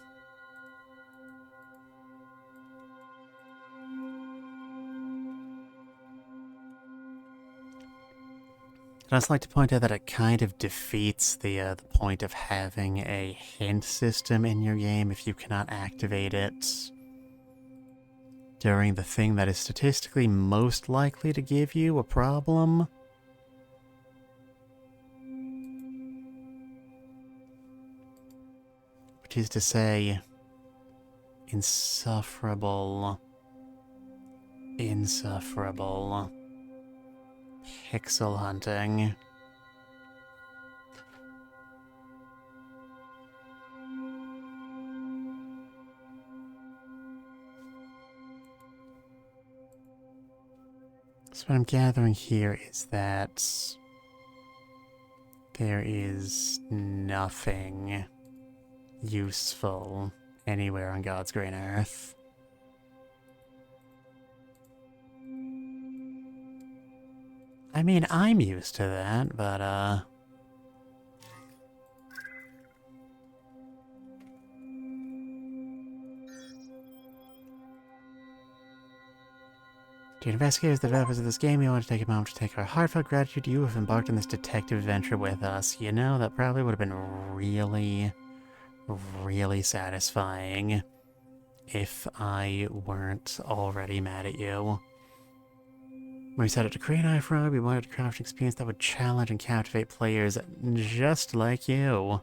I'd also like to point out that it kind of defeats the point of having a hint system in your game if you cannot activate it during the thing that is statistically most likely to give you a problem. Which is to say, insufferable pixel hunting. So what I'm gathering here is that there is nothing useful anywhere on God's green earth. I mean, I'm used to that, but, To investigators, the developers of this game, we want to take a moment to take our heartfelt gratitude. You have embarked on this detective adventure with us. You know, that probably would have been really, really satisfying if I weren't already mad at you. When we set out to create iFrog, we wanted to craft an experience that would challenge and captivate players just like you.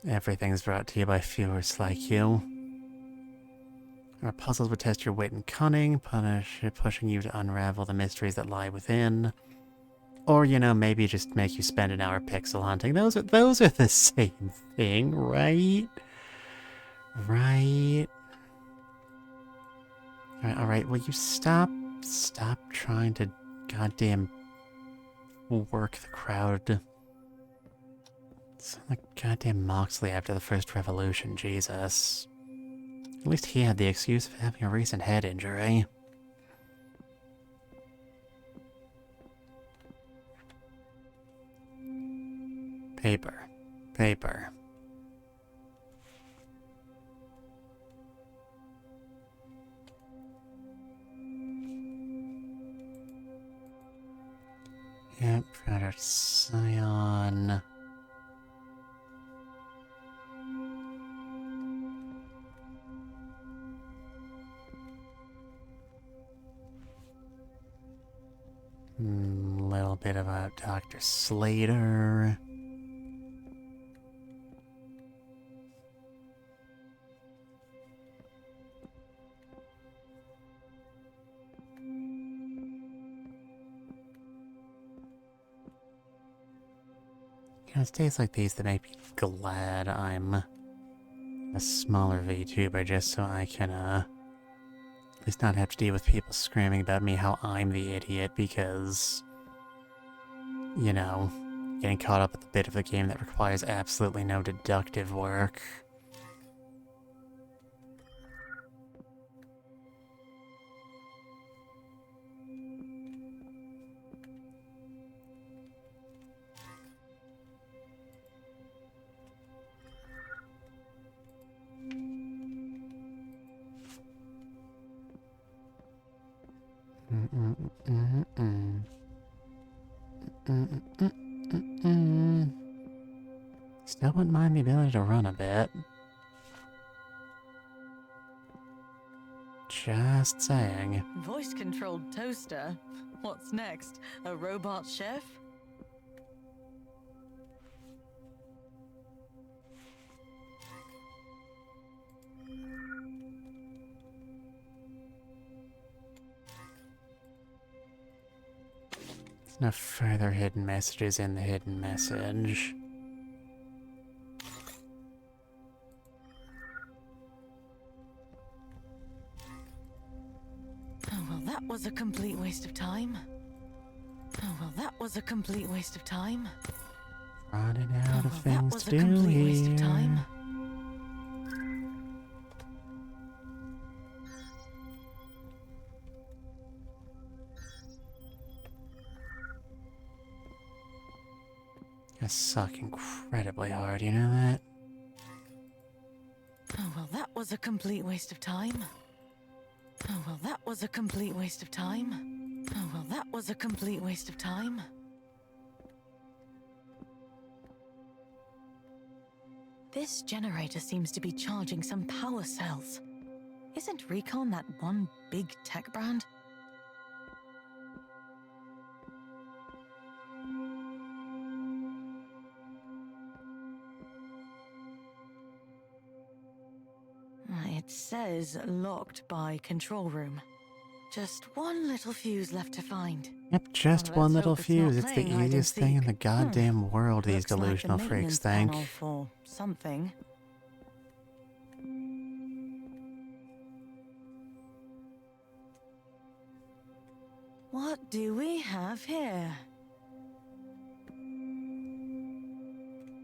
Everything's brought to you by viewers like you. Our puzzles would test your wit and cunning, pushing you to unravel the mysteries that lie within. Or, you know, maybe just make you spend an hour pixel hunting. Those are the same thing, right? Right. Alright, will you stop trying to goddamn work the crowd? It's like goddamn Moxley after the first revolution, Jesus. At least he had the excuse of having a recent head injury. Paper. Paper. Yep, Project Scion. Little bit about Dr. Slater. You know, it's days like these that make me glad I'm a smaller VTuber just so I can, at least not have to deal with people screaming about me how I'm the idiot because, you know, getting caught up at the bit of the game that requires absolutely no deductive work. Still wouldn't mind the ability to run a bit. Just saying. Voice-controlled toaster? What's next? A robot chef? There's no further hidden messages in the hidden message. Oh, well, that was a complete waste of time. Oh, well, that was a complete waste of time. Running out of that things was to a do complete waste here. of time. I suck incredibly hard, you know that? Oh, well, that was a complete waste of time. Oh, well, that was a complete waste of time. Oh, well, that was a complete waste of time. This generator seems to be charging some power cells. Isn't Recon that one big tech brand? It says locked by control room. Just one little fuse left to find. Yep, just Well, one let's little hope it's not fuse. It's the playing hide and easiest thing in the seek. goddamn world, these Looks like the delusional freaks maintenance think. panel for something. What do we have here?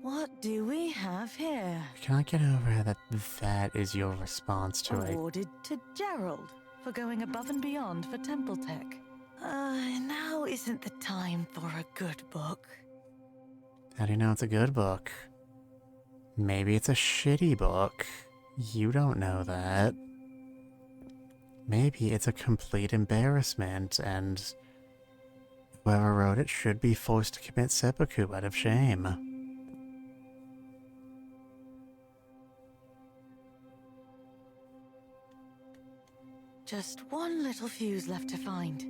What do we have here? Can I get over that that is your response to it? Awarded to Gerald for going above and beyond for Temple Tech. Now isn't the time for a good book. How do you know it's a good book? Maybe it's a shitty book. You don't know that. Maybe it's a complete embarrassment, and whoever wrote it should be forced to commit seppuku out of shame. Just one little fuse left to find.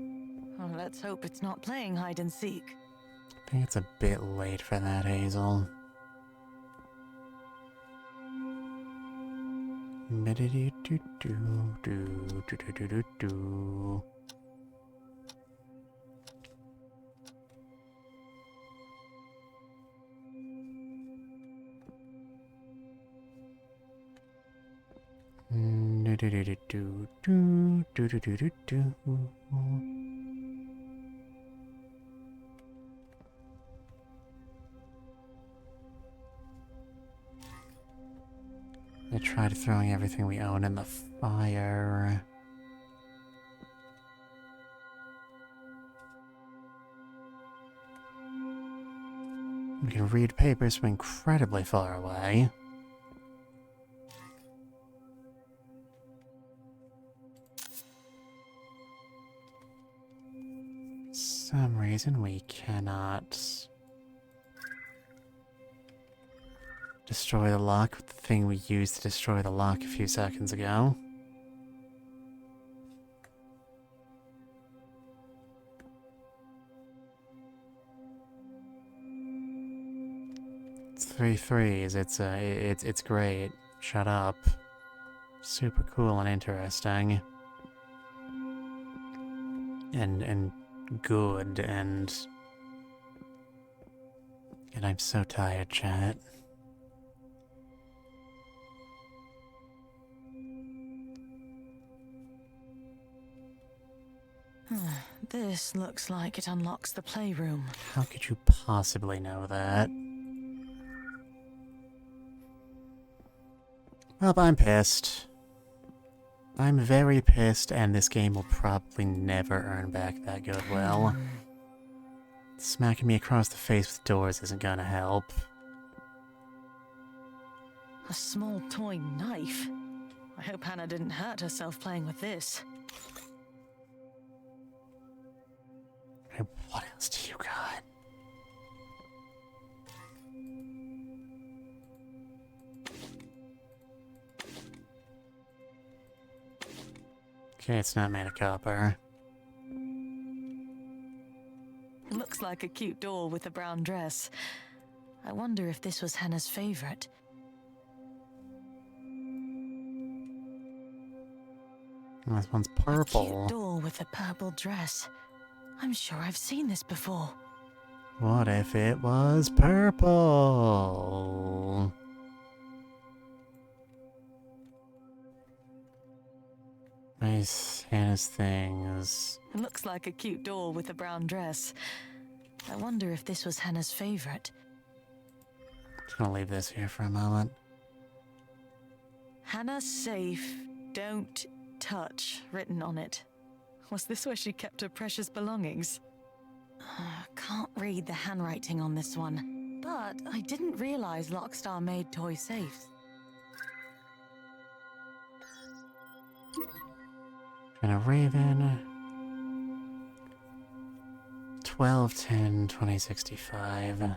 Well, let's hope it's not playing hide and seek. I think it's a bit late for that, Hazel. I tried throwing everything we own in the fire. We can read papers from incredibly far away. For some reason we cannot destroy the lock with the thing we used to destroy the lock a few seconds ago. It's 3 threes. It's great. Shut up. Super cool and interesting. And good and I'm so tired, chat. This looks like it unlocks the playroom. How could you possibly know that? Well, I'm pissed. I'm very pissed, and this game will probably never earn back that goodwill. Smacking me across the face with doors isn't gonna help. A small toy knife. I hope Hannah didn't hurt herself playing with this. Hey, what else do you got? Okay, it's not made of copper. Looks like a cute doll with a brown dress. I wonder if this was Hannah's favorite. This one's A purple. cute doll with a purple dress. I'm sure I've seen this before. What if it was purple? Nice Hannah's things. It looks like a cute doll with a brown dress. I wonder if this was Hannah's favorite. Just gonna leave this here for a moment. Hannah safe, don't touch, written on it. Was this where she kept her precious belongings? Can't read the handwriting on this one, but I didn't realize Lockstar made toy safes. And a Raven. 12/10/2065.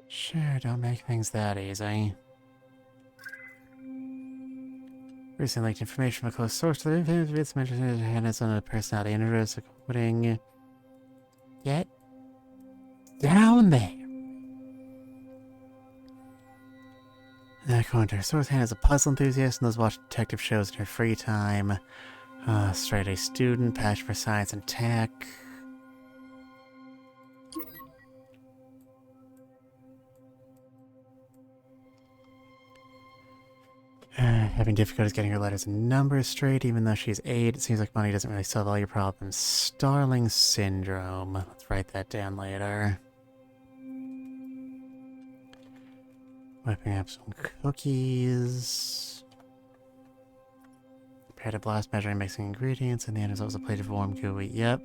Sure, don't make things that easy. Recently leaked information from a close source to the it's mentioned that Hannah's on a personality interest according. Get down there. According to her source, Hannah's a puzzle enthusiast and does watch detective shows in her free time. Straight A student, passion for science and tech. Having difficulties getting her letters and numbers straight, even though she's 8. It seems like money doesn't really solve all your problems. Starling syndrome. Let's write that down later. Whipping up some cookies. Prepare to blast, measuring, mixing ingredients, and the end is also a plate of warm gooey. Yep.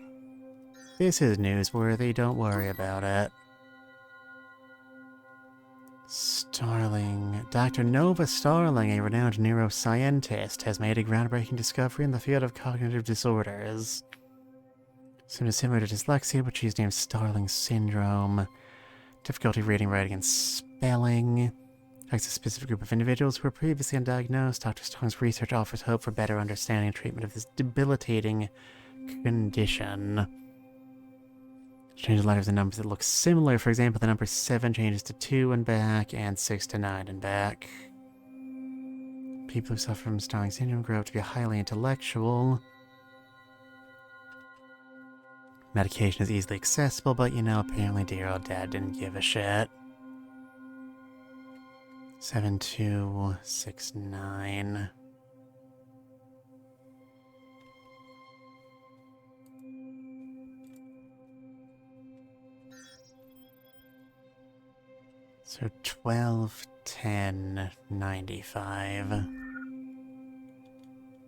This is newsworthy, don't worry about it. Starling. Dr. Nova Starling, a renowned neuroscientist, has made a groundbreaking discovery in the field of cognitive disorders. Soon similar to dyslexia, which she's named Starling syndrome. Difficulty reading, writing, and spelling. Affects a specific group of individuals who were previously undiagnosed. Dr. Starling's research offers hope for better understanding and treatment of this debilitating condition. Change the letters and numbers that look similar. For example, the number 7 changes to 2 and back, and 6 to 9 and back. People who suffer from Starling syndrome grow up to be highly intellectual. Medication is easily accessible, but you know, apparently dear old dad didn't give a shit. 7269. So 12/10/95.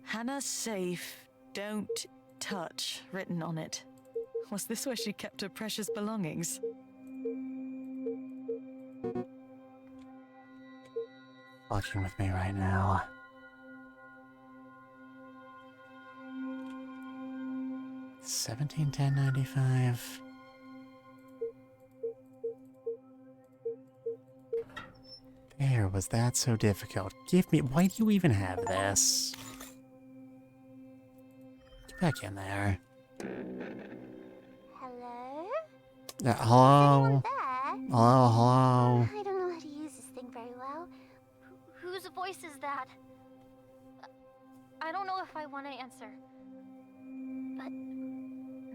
Hannah's safe, don't touch, written on it. Was this where she kept her precious belongings? Fucking with me right now. $17.10.95. There, was that so difficult? Give me. Why do you even have this? Get back in there. Hello? Hello? Anyone there? Hello? I don't know how to use this thing very well. Whose voice is that? I don't know if I want to answer. But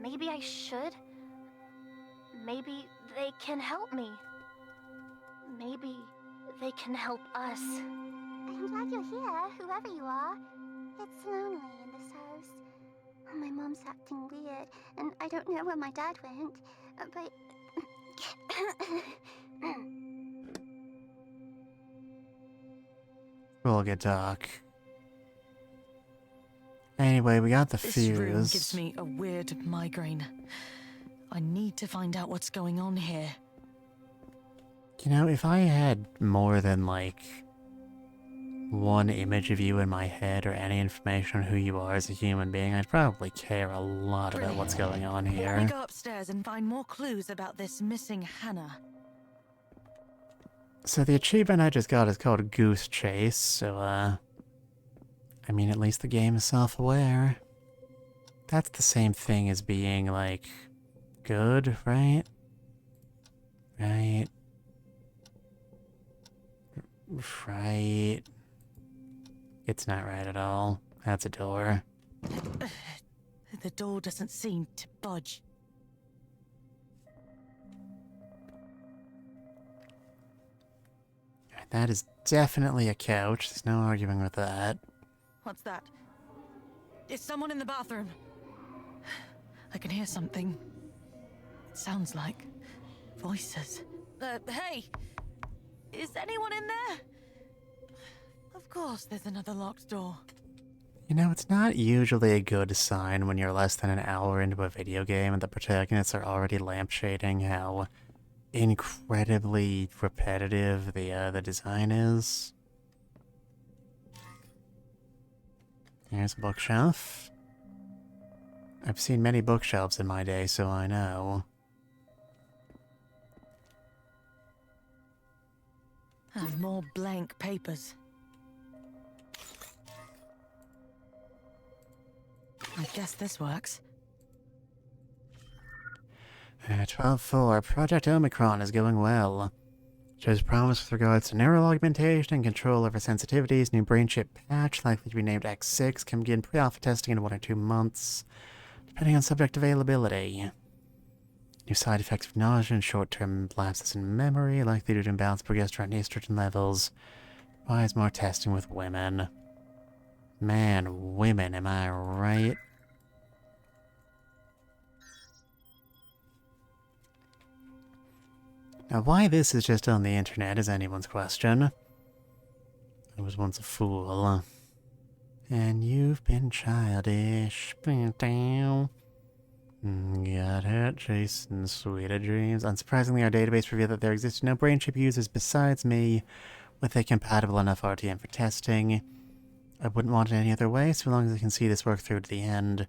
maybe I should. Maybe they can help me. Maybe they can help us. I'm glad you're here, whoever you are. It's lonely in this house. My mom's acting weird, and I don't know where my dad went. But... We'll get talk. Anyway, we got the This fuse. room gives me a weird migraine. I need to find out what's going on here. You know, if I had more than, like, one image of you in my head or any information on who you are as a human being, I'd probably care a lot about what's going on Let me here. go upstairs and find more clues about this missing Hannah. So the achievement I just got is called Goose Chase, so, I mean, at least the game is self-aware. That's the same thing as being, like, good, right? Right. Right. It's not right at all. That's a door. The door doesn't seem to budge. That is definitely a couch. There's no arguing with that. What's that? It's someone in the bathroom. I can hear something. It sounds like voices. Hey! Is anyone in there? Of course there's another locked door. You know, it's not usually a good sign when you're less than an hour into a video game and the protagonists are already lampshading how incredibly repetitive the design is. Here's a bookshelf. I've seen many bookshelves in my day, so I know. And more blank papers. I guess this works. 12-4. Project Omicron is going well. Shows promise with regards to neural augmentation and control over sensitivities. New brain chip patch, likely to be named X6, can begin pre-alpha testing in 1 or 2 months, depending on subject availability. New side effects of nausea and short-term lapses in memory, likely due to imbalanced progesterone and estrogen levels. Why is more testing with women? Man, women, am I right? Now, why this is just on the internet is anyone's question. I was once a fool. And you've been childish. Got it, Jason. Sweeter dreams. Unsurprisingly, our database revealed that there existed no brain chip users besides me with a compatible enough RTM for testing. I wouldn't want it any other way, so long as I can see this work through to the end.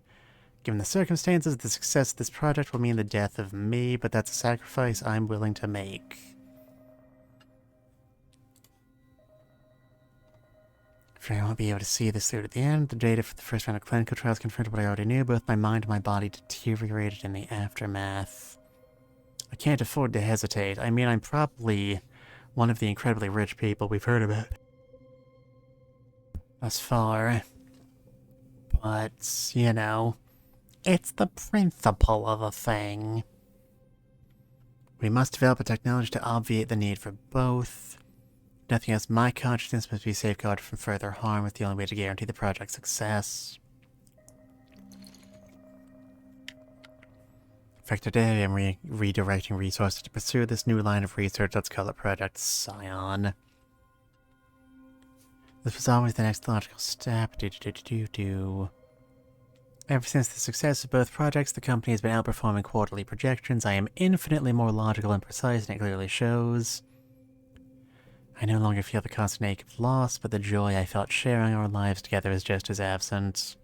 Given the circumstances, the success of this project will mean the death of me, but that's a sacrifice I'm willing to make. I won't be able to see this through to the end. The data for the first round of clinical trials confirmed what I already knew. Both my mind and my body deteriorated in the aftermath. I can't afford to hesitate. I mean, I'm probably one of the incredibly rich people we've heard about thus far. But, you know, it's the principle of a thing. We must develop a technology to obviate the need for both. Nothing else. My consciousness must be safeguarded from further harm. It's the only way to guarantee the project's success. In fact, today I'm redirecting resources to pursue this new line of research. Let's call it Project Scion. This was always the next logical step. Ever since the success of both projects, the company has been outperforming quarterly projections. I am infinitely more logical and precise, and it clearly shows. I no longer feel the constant ache of loss, but the joy I felt sharing our lives together is just as absent.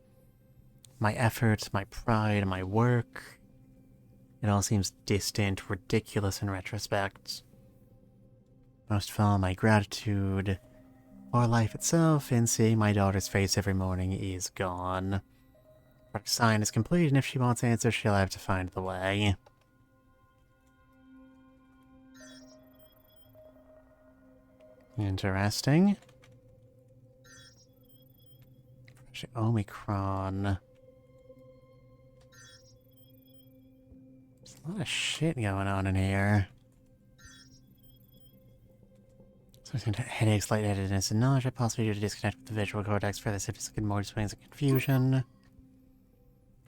My effort, my pride, my work, it all seems distant, ridiculous in retrospect. Most of all, my gratitude for life itself in seeing my daughter's face every morning is gone. Project Scion is complete, and if she wants answers, she'll have to find the way. Interesting. Omicron. There's a lot of shit going on in here. So headaches, lightheadedness, and nausea, possibly due to disconnect with the visual cortex, further significant mood swings and confusion.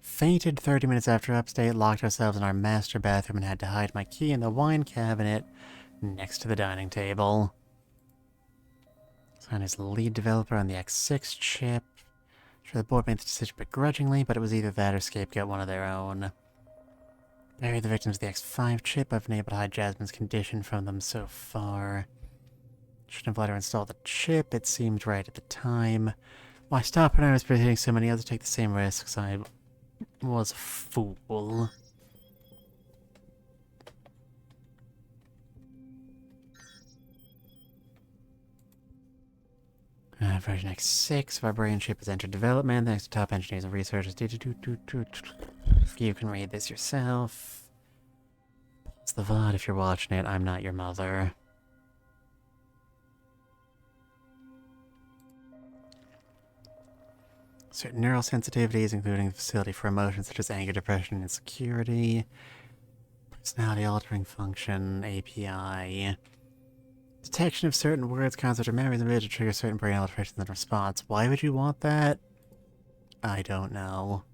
Fainted 30 minutes after upstate, locked ourselves in our master bathroom and had to hide my key in the wine cabinet next to the dining table. Sign as lead developer on the X6 chip. Sure, the board made the decision begrudgingly, but it was either that or scapegoat one of their own. Bury the victims of the X5 chip. I've been able to hide Jasmine's condition from them so far. Shouldn't have let her install the chip. It seemed right at the time. Why stop when I was permitting so many others to take the same risks? I was a fool. Version X6 of our brain chip has entered development. Thanks to top engineers and researchers. You can read this yourself. It's the VOD if you're watching it. I'm not your mother. Certain neural sensitivities, including the facility for emotions such as anger, depression, and insecurity. Personality altering function, API. Detection of certain words, concepts, or memories ability to trigger certain brain alterations in response. Why would you want that? I don't know.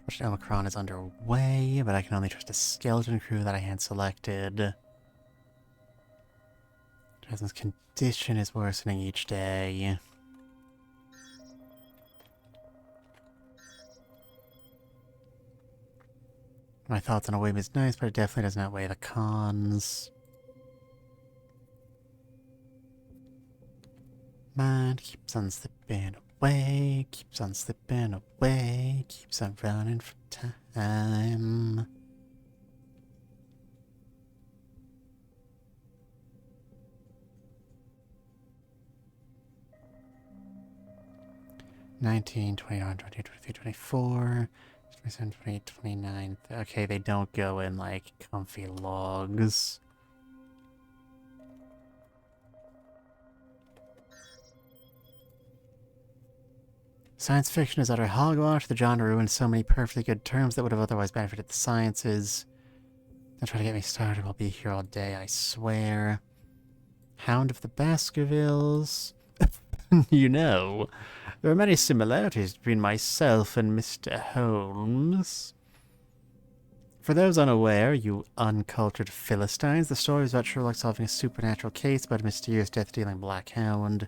Project Omicron is underway, but I can only trust a skeleton crew that I had selected. Jasmine's condition is worsening each day. My thoughts on a whim is nice, but it definitely does not outweigh the cons. Mind keeps on slipping away, keeps on slipping away, keeps on running from time. $19, $20, $20, $23, $24, $27, $28, $29. Okay, they don't go in like comfy logs. Science fiction is utter hogwash. The genre ruined so many perfectly good terms that would have otherwise benefited the sciences. Don't try to get me started. I'll be here all day, I swear. Hound of the Baskervilles. You know, there are many similarities between myself and Mr. Holmes. For those unaware, you uncultured Philistines, the story is about Sherlock solving a supernatural case about a mysterious death-dealing black hound.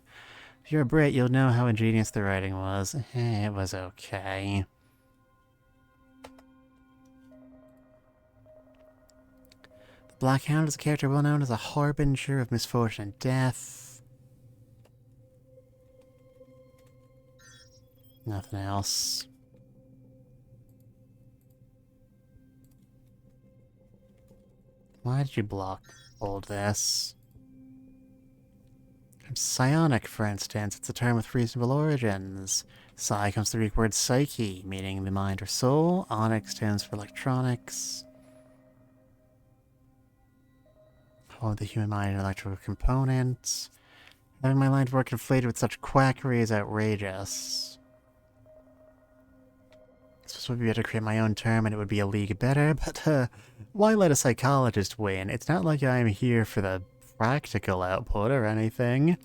If you're a Brit, you'll know how ingenious the writing was. It was okay. The Black Hound is a character well known as a harbinger of misfortune and death. Nothing else. Why did you block all this? Psionic, for instance, it's a term with reasonable origins. Psi comes from the Greek word psyche, meaning the mind or soul. Onyx stands for electronics. All the human mind and electrical components. Having my mind work conflated with such quackery is outrageous. This would be better to create my own term and it would be a league better, but why let a psychologist win? It's not like I'm here for the practical output or anything.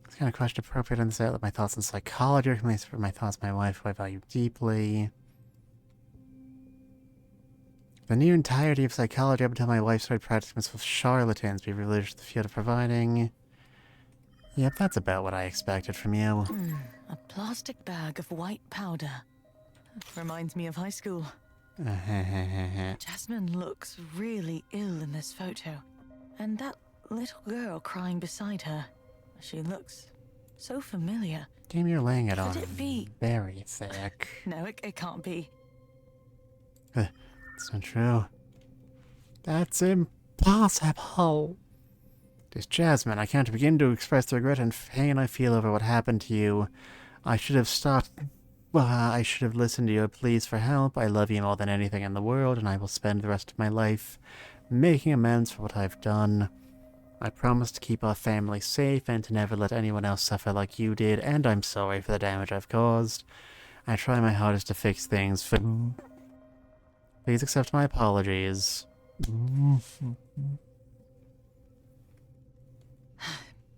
It's kind of question appropriate on this outlet. My thoughts on psychology, my thoughts on my wife, who I value deeply. The near entirety of psychology up until my wife started practicing with charlatans be religious to the field of providing. Yep, that's about what I expected from you. A plastic bag of white powder. Reminds me of high school. Jasmine looks really ill in this photo. And that little girl crying beside her. She looks so familiar. Damn, you're laying it on Could it be? Very thick. No, it can't be. It's not true. That's impossible. Dear Jasmine, I can't begin to express the regret and pain I feel over what happened to you. I should have I should have listened to your pleas for help. I love you more than anything in the world, and I will spend the rest of my life making amends for what I've done. I promise to keep our family safe and to never let anyone else suffer like you did, and I'm sorry for the damage I've caused. I try my hardest to fix things for... Please accept my apologies.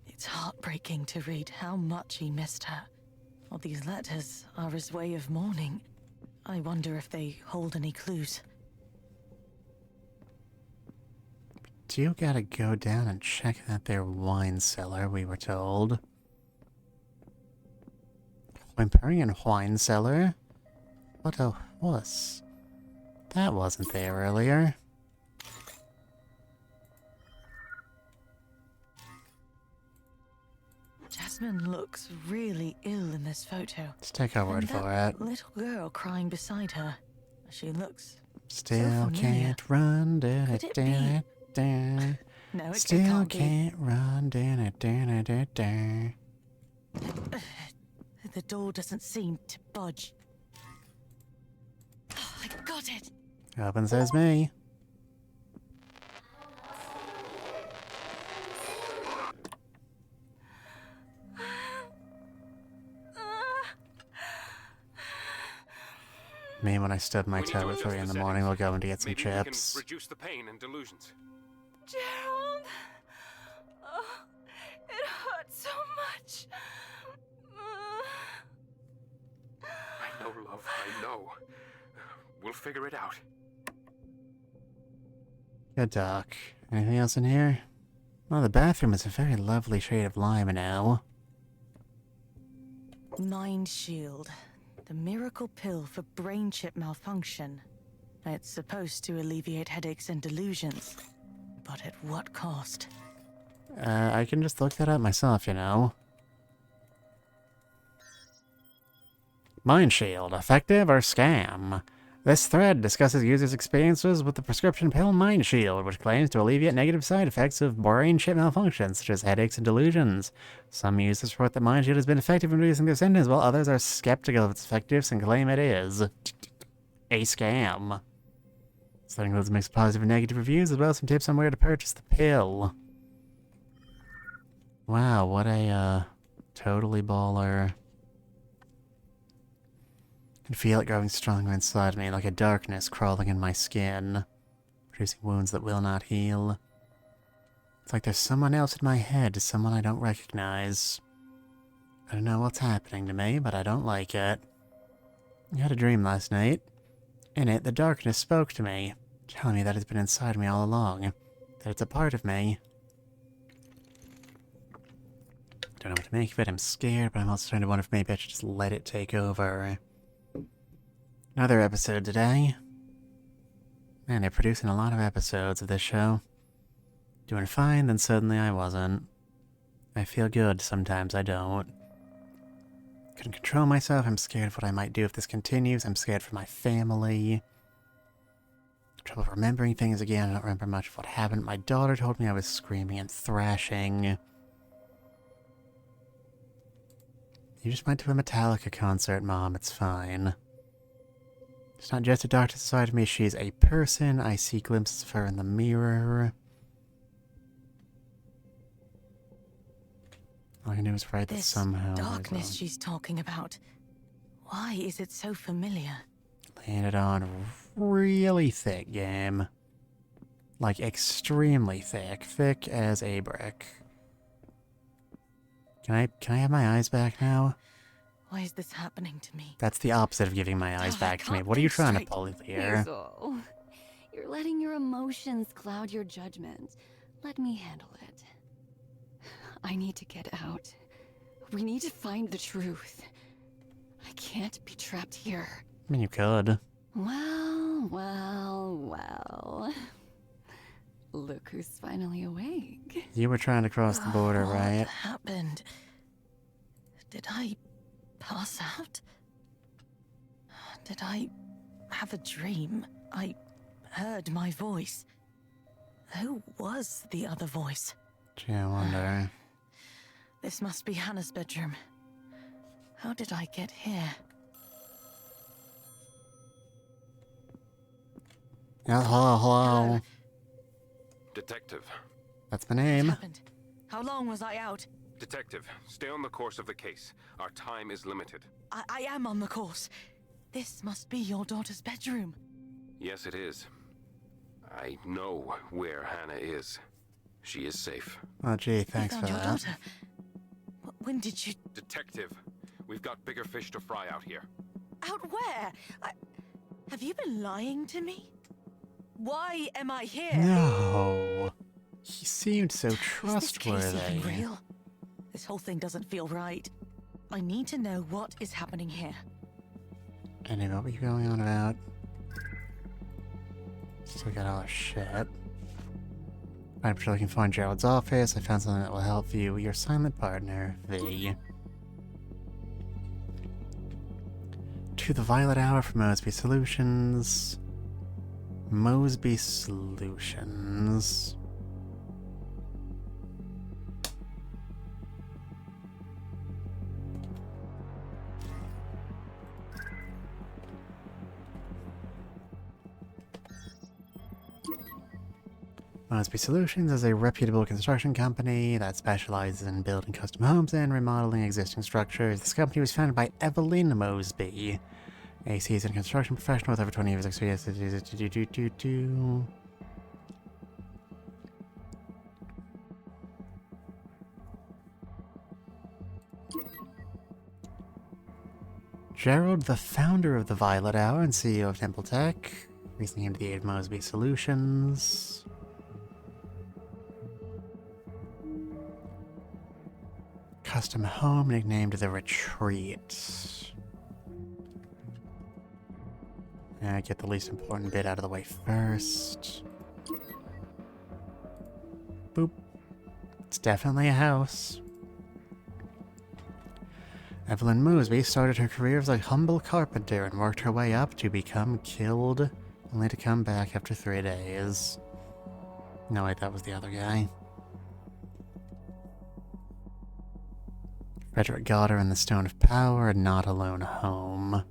It's heartbreaking to read how much he missed her. All these letters are his way of mourning. I wonder if they hold any clues. Do you gotta go down and check that there wine cellar, we were told. Whimpering in wine cellar? What a wuss. That wasn't there earlier. Jasmine looks really ill in this photo. Let's take our word And for that it. little girl crying beside her. She looks Still familiar. can't run, Could it be? No, it Still can't be. can't run, The door doesn't seem to budge. Oh, I got it. Open says me. Me, when I stub my toe at 3 in the morning, we'll go in to get some Maybe chips. we can reduce the pain and delusions. Gerald! Oh, it hurts so much. I know, love, I know. We'll figure it out. Good talk. Anything else in here? Well, the bathroom is a very lovely shade of lime now. Mind Shield. The miracle pill for brain chip malfunction. It's supposed to alleviate headaches and delusions. But at what cost? I can just look that up myself, you know. Mind Shield, effective or scam? This thread discusses users' experiences with the prescription pill Mind Shield, which claims to alleviate negative side effects of brain chip malfunctions, such as headaches and delusions. Some users report that Mind Shield has been effective in reducing their symptoms, while others are skeptical of its effectiveness and claim it is a scam. This includes mixed positive and negative reviews, as well as some tips on where to purchase the pill. Wow, what a, totally baller. I can feel it growing stronger inside me, like a darkness crawling in my skin, producing wounds that will not heal. It's like there's someone else in my head, someone I don't recognize. I don't know what's happening to me, but I don't like it. I had a dream last night. In it, the darkness spoke to me, telling me that it's been inside me all along, that it's a part of me. Don't know what to make of it, I'm scared, but I'm also starting to wonder if maybe I should just let it take over. Another episode today. Man, they're producing a lot of episodes of this show. Doing fine, then suddenly I wasn't. I feel good, sometimes I don't. Couldn't control myself, I'm scared of what I might do if this continues, I'm scared for my family. Trouble remembering things again, I don't remember much of what happened. My daughter told me I was screaming and thrashing. You just went to a Metallica concert, Mom, it's fine. It's not just a dark side of me, she's a person. I see glimpses of her in the mirror. All I can do is write that somehow. This darkness she's talking about. Why is it so familiar? Laying it on really thick, game. Like, extremely thick. Thick as a brick. Can I have my eyes back now? Why is this happening to me? That's the opposite of giving my eyes back to me. What are you trying to pull here? Hazel, you're letting your emotions cloud your judgment. Let me handle it. I need to get out. We need to find the truth. I can't be trapped here. I mean, you could. Well, well, well. Look who's finally awake. You were trying to cross the border, What right? happened? Did I pass out? Did I have a dream? I heard my voice. Who was the other voice? Gee, I wonder. This must be Hannah's bedroom. How did I get here? Yeah, hello. Detective. That's my What name. happened? How long was I out? Detective, stay on the course of the case. Our time is limited. I am on the course. This must be your daughter's bedroom. Yes, it is. I know where Hannah is. She is safe. Oh, gee, You thanks for found your that. daughter. When did you... Detective, we've got bigger fish to fry out here. Out where? Have you been lying to me? Why am I here? No. He seemed so Is this case trustworthy. even real? This whole thing doesn't feel right. I need to know what is happening here. Anyway, what were you going on about? Still got all our shit. I'm sure looking for in Gerald's office. I found something that will help view your silent partner, V. To the Violet Hour for Mosby Solutions. Mosby Solutions. Mosby Solutions is a reputable construction company that specializes in building custom homes and remodeling existing structures. This company was founded by Evelyn Mosby, a seasoned construction professional with over 20 years experience. Gerald, the founder of the Violet Hour and CEO of Temple Tech, recently came to the aid of Mosby Solutions. Custom home nicknamed The Retreat. Get the least important bit out of the way first. Boop. It's definitely a house. Evelyn Mosby started her career as a humble carpenter and worked her way up to become killed, only to come back after 3 days. No, wait, that was the other guy. Frederick got her in the Stone of Power and not alone home.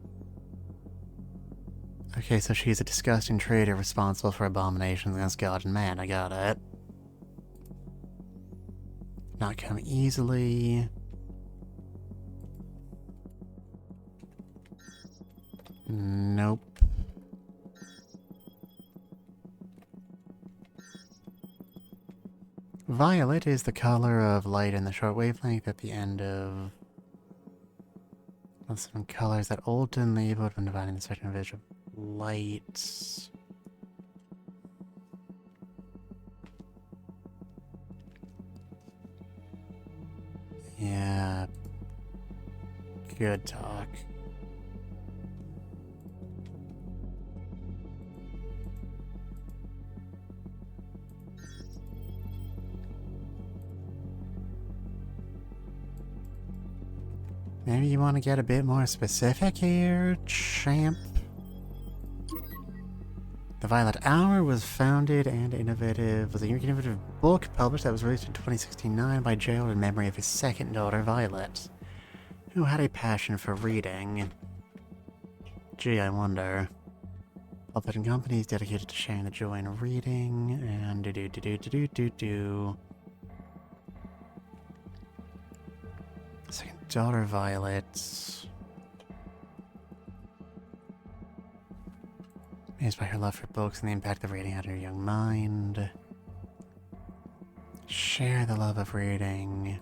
Okay, so she's a disgusting traitor responsible for abominations against God and man. I got it. Not come easily. Nope. Violet is the color of light in the short wavelength at the end of some colors that Olden labeled when dividing the section of vision of light. Yeah. Good talk. Maybe you want to get a bit more specific here, champ? The Violet Hour was founded and was an innovative book published that was released in 2069 by Gerald in memory of his second daughter, Violet, who had a passion for reading. Gee, I wonder. Publishing companies dedicated to sharing the joy in reading, and do. Second daughter, Violet. Amazed by her love for books and the impact of reading had on her young mind. Share the love of reading.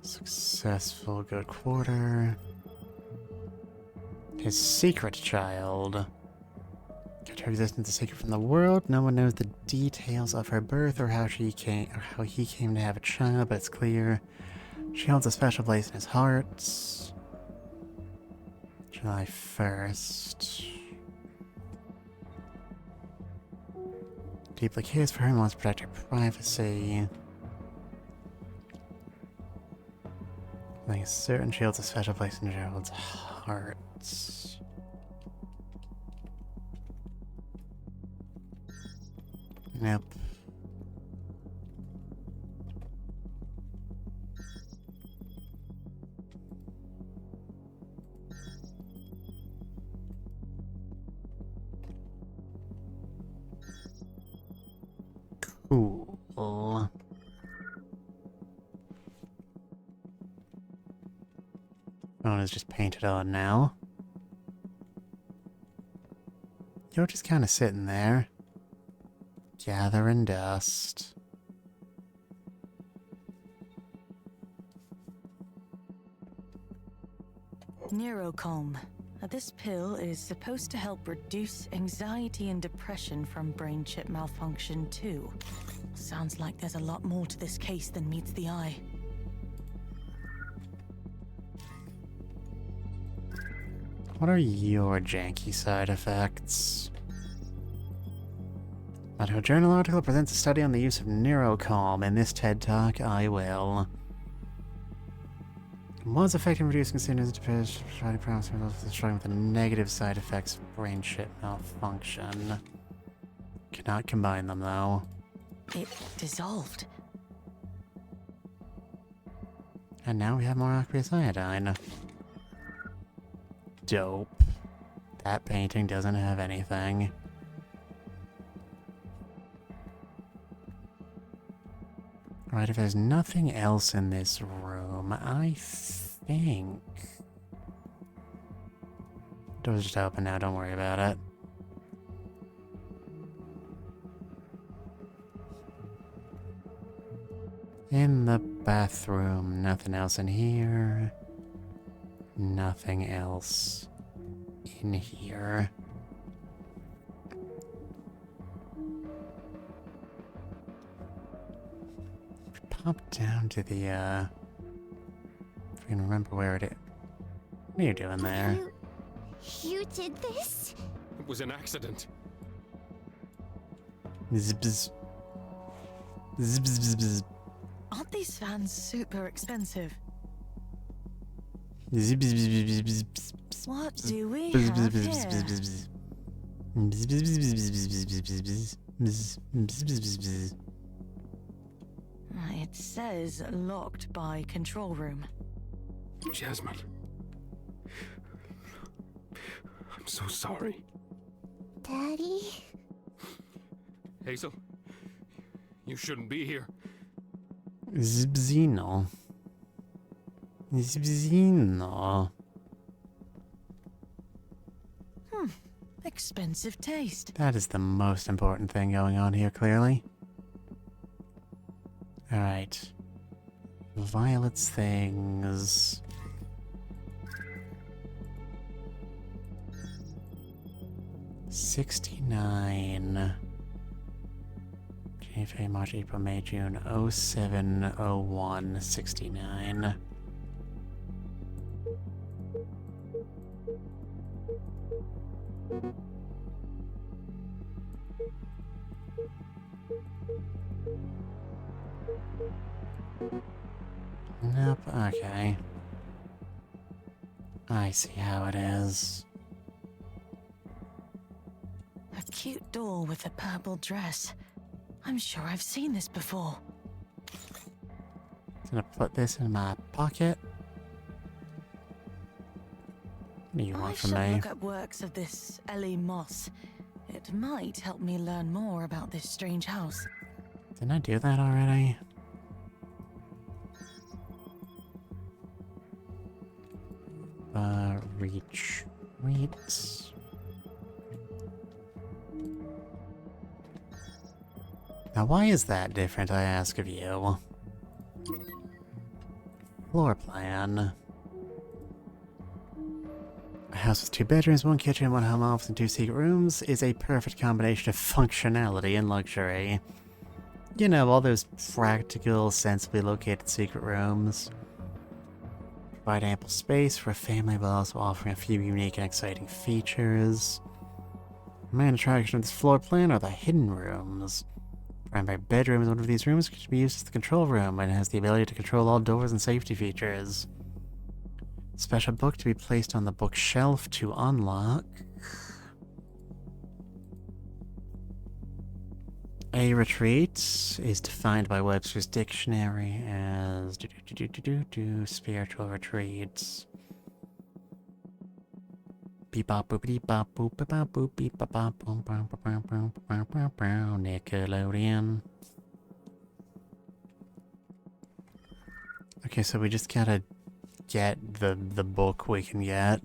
Successful, good quarter. His secret child. Kept her existence a secret from the world. No one knows the details of her birth or how he came to have a child, but it's clear she holds a special place in his heart. July 1st. Deeply cares for her and wants to protect her privacy. I think certain she holds a special place in Gerald's heart. Nope. Cool. Phone is just painted on now. You're just kind of sitting there, gathering dust. Neurocalm. This pill is supposed to help reduce anxiety and depression from brain chip malfunction too. Sounds like there's a lot more to this case than meets the eye. What are your janky side effects? Medical Journal article presents a study on the use of Neurocalm. In this TED Talk, I will. It was effective in reducing symptoms of depression, providing promising results for struggling with the negative side effects of brain chip malfunction. Cannot combine them, though. It dissolved. And now we have more aqueous iodine. Dope. That painting doesn't have anything. Alright, if there's nothing else in this room, I think... Door's just open now, don't worry about it. In the bathroom, nothing else in here. Nothing else in here. Pop down to the, if I can remember where it is. What are you doing there? You did this? It was an accident. Zbz. Zbz. Aren't these fans super expensive? What do we have here? It says locked by control room. Jasmine. I'm so sorry. Daddy? Hazel, you shouldn't be here. Zbzino. Zbzino. Expensive taste. That is the most important thing going on here, clearly. Alright. Violet's things. 69. January, February, March, April, May, June, 07, 01, 69. Nope, okay. I see how it is. A cute doll with a purple dress. I'm sure I've seen this before. Gonna put this in my pocket. What do you want from I me? should look up works of this Ellie Moss. It might help me learn more about this strange house. Didn't I do that already? Retreat. Now, why is that different, I ask of you? Floor plan. A house with 2 bedrooms, 1 kitchen, 1 home office, and 2 secret rooms is a perfect combination of functionality and luxury. You know, all those practical, sensibly located secret rooms. Provide ample space for a family while also offering a few unique and exciting features. The main attraction of this floor plan are the hidden rooms. Primary bedroom is one of these rooms, which can be used as the control room and has the ability to control all doors and safety features. Special book to be placed on the bookshelf to unlock. A retreat is defined by Webster's Dictionary as spiritual retreats. Nickelodeon. Okay, so we just gotta get the book we can get.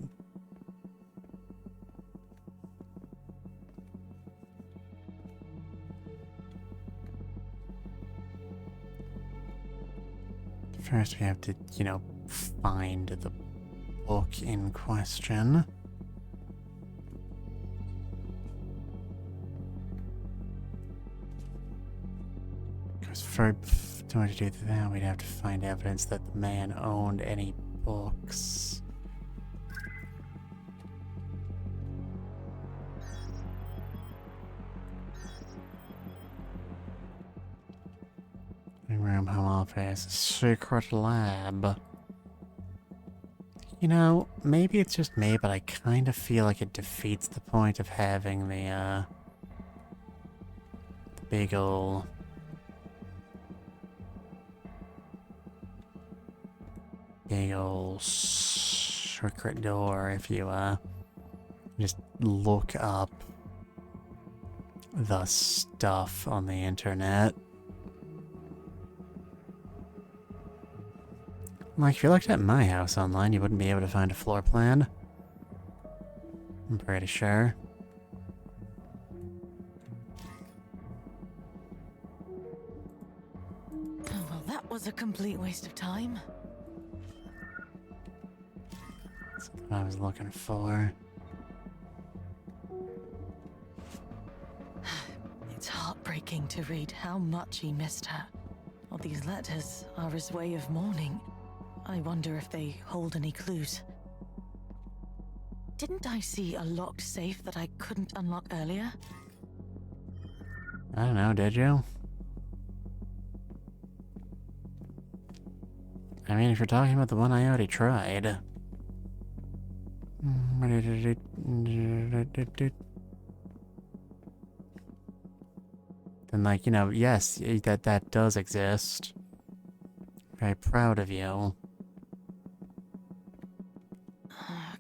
First we have to, you know, find the book in question. Because for in order to do that, we'd have to find evidence that the man owned any books. Room, home office, secret lab. You know, maybe it's just me, but I kind of feel like it defeats the point of having the big ol' secret door if you just look up the stuff on the internet. Like, if you looked at my house online, you wouldn't be able to find a floor plan. I'm pretty sure. Oh, well, that was a complete waste of time. That's what I was looking for. It's heartbreaking to read how much he missed her. All these letters are his way of mourning. I wonder if they hold any clues. Didn't I see a locked safe that I couldn't unlock earlier? I don't know, did you? I mean, if you're talking about the one I already tried. Then, like, you know, yes, that does exist. Very proud of you.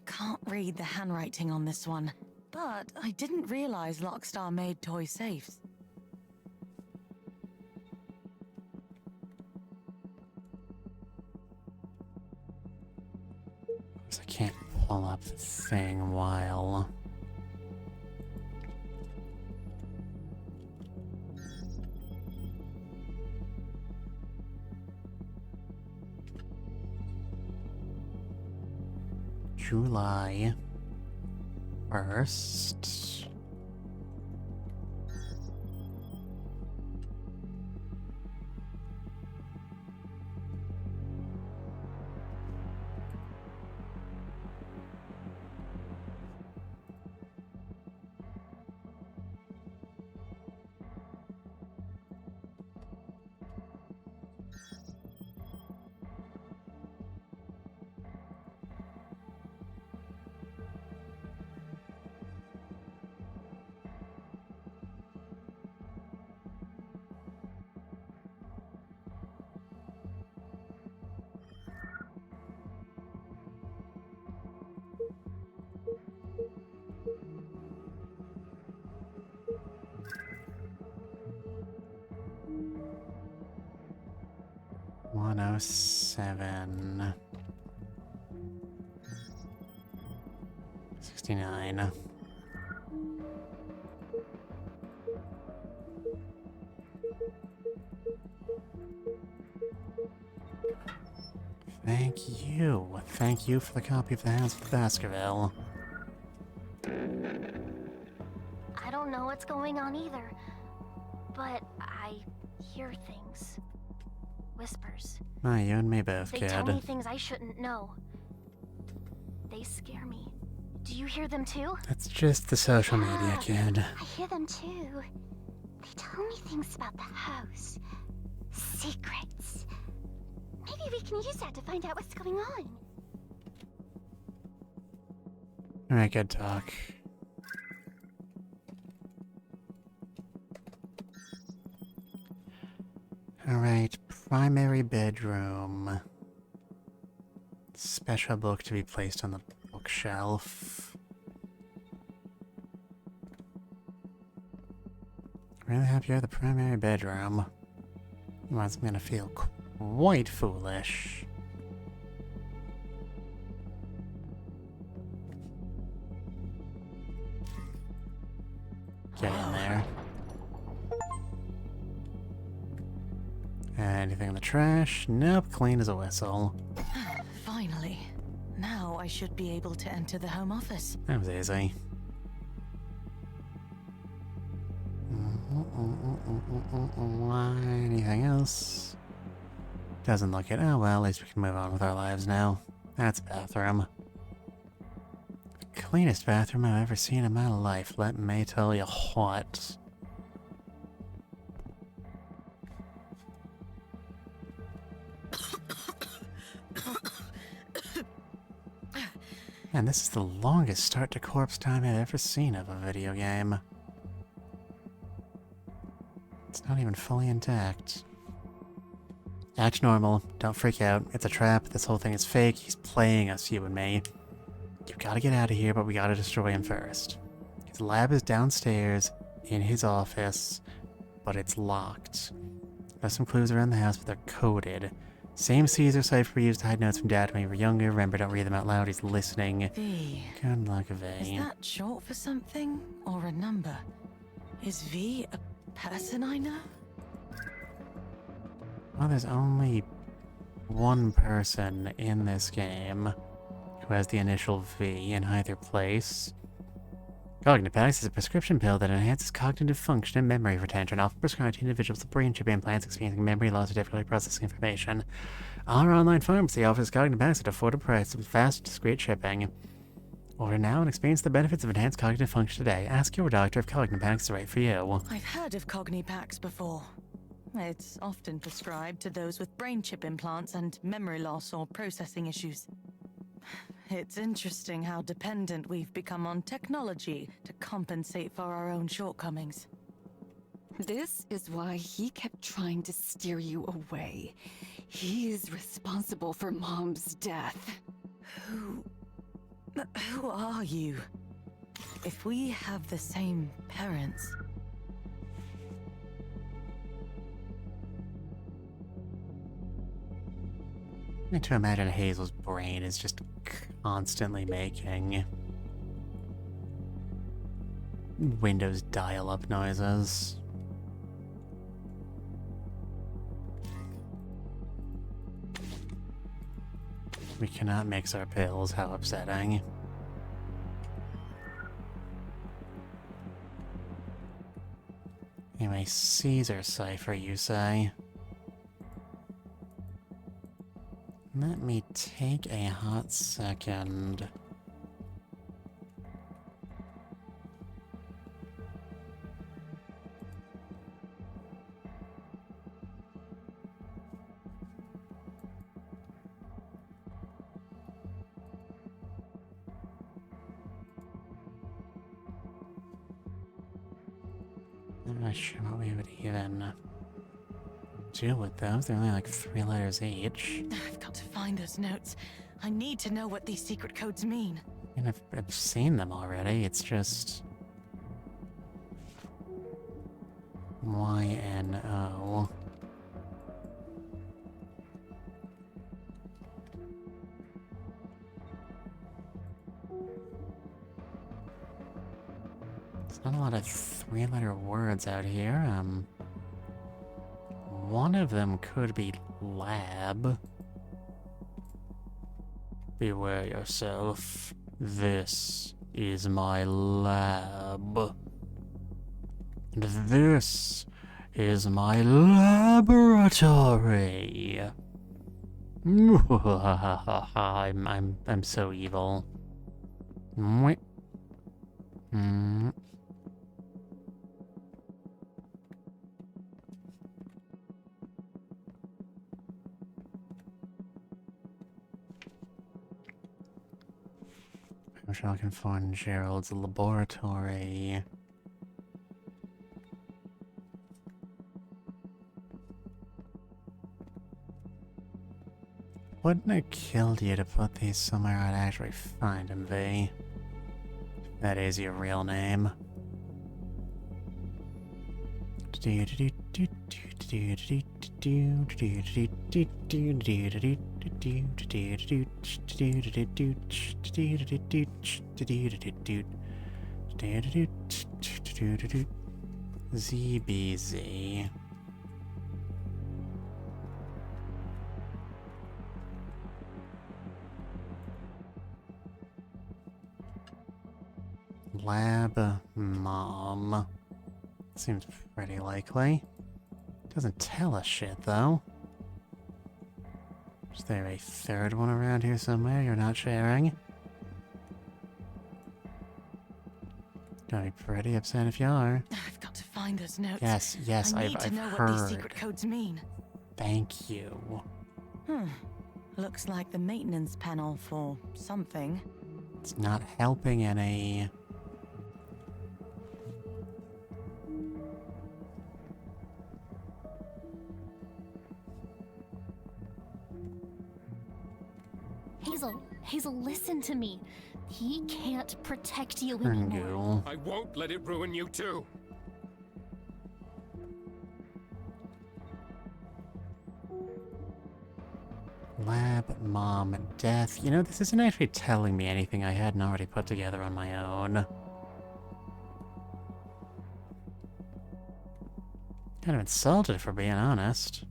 Can't read the handwriting on this one, but I didn't realize Lockstar made toy safes. I can't pull up the thing while... July 1st. 107. 69. Thank you. Thank you for the copy of the House of Baskerville. I don't know what's going on either, but I hear things. Whispers. Oh, you and me both, They kid. tell me things I shouldn't know. They scare me. Do you hear them too? That's just the social media, kid. I hear them too. They tell me things about the house. Secrets. Maybe we can use that to find out what's going on. Alright, good talk. Alright, primary bedroom. Special book to be placed on the bookshelf. Really happy you're the primary bedroom. Otherwise I'm gonna feel quite foolish. Get in there. Anything in the trash? Nope, clean as a whistle. Finally. Now I should be able to enter the home office. That was easy. Anything else? Doesn't look it. Oh well, at least we can move on with our lives now. That's a bathroom. Cleanest bathroom I've ever seen in my life, let me tell you what. And this is the longest start to corpse time I've ever seen of a video game. It's not even fully intact. Act normal. Don't freak out. It's a trap. This whole thing is fake. He's playing us, you and me. You gotta get out of here, but we gotta destroy him first. His lab is downstairs, in his office, but it's locked. There's some clues around the house, but they're coded. Same Caesar cipher we used to hide notes from Dad when we were younger. Remember, don't read them out loud. He's listening. V. Good luck, V. Is that short for something or a number? Is V a person I know? Well, there's only one person in this game who has the initial V in either place. Cognipax is a prescription pill that enhances cognitive function and memory retention, often prescribed to individuals with brain chip implants experiencing memory loss or difficulty processing information. Our online pharmacy offers Cognipax at affordable price with fast, discreet shipping. Order now and experience the benefits of enhanced cognitive function today. Ask your doctor if Cognipax is right for you. I've heard of Cognipax before. It's often prescribed to those with brain chip implants and memory loss or processing issues. It's interesting how dependent we've become on technology to compensate for our own shortcomings. This is why he kept trying to steer you away. He is responsible for Mom's death. Who are you? If we have the same parents... I need to imagine Hazel's brain is just constantly making Windows dial-up noises. We cannot mix our pills, how upsetting. Anyway, Caesar cipher, you say? Let me take a hot second. I'm not sure what we would even deal with those. They're only like 3 letters each. I've got to find those notes. I need to know what these secret codes mean. And I've seen them already. It's just YNO. There's not a lot of 3-letter words out here. One of them could be lab. Beware yourself. This is my lab. And this is my laboratory. I'm so evil. Mwah. I'm sure I can find Gerald's laboratory. Wouldn't it kill you to put these somewhere I'd actually find them, V? That is your real name. ZBZ. Lab mom. Seems pretty likely. Doesn't tell us shit, though. Is there a third one around here somewhere you're not sharing? Gonna be pretty upset if you are. I've got to find those notes. Yes, I I've need to know heard. what these secret codes mean. Thank you. Looks like the maintenance panel for something. It's not helping any. Hazel, listen to me. He can't protect you anymore. I won't let it ruin you too. Lab, mom, death. You know, this isn't actually telling me anything I hadn't already put together on my own. Kind of insulted, for being honest.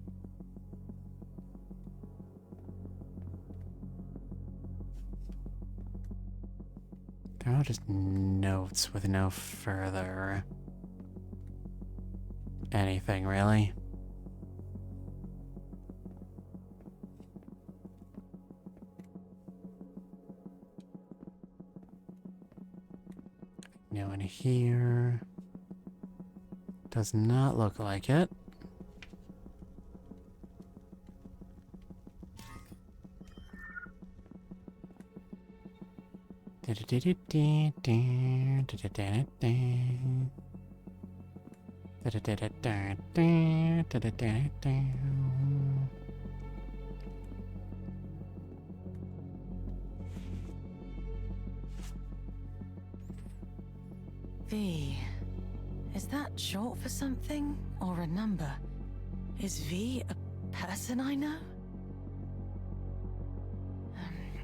They're all just notes with no further anything, really. No one here. Does not look like it. V. Is that short for something or a number? Is V a person I know?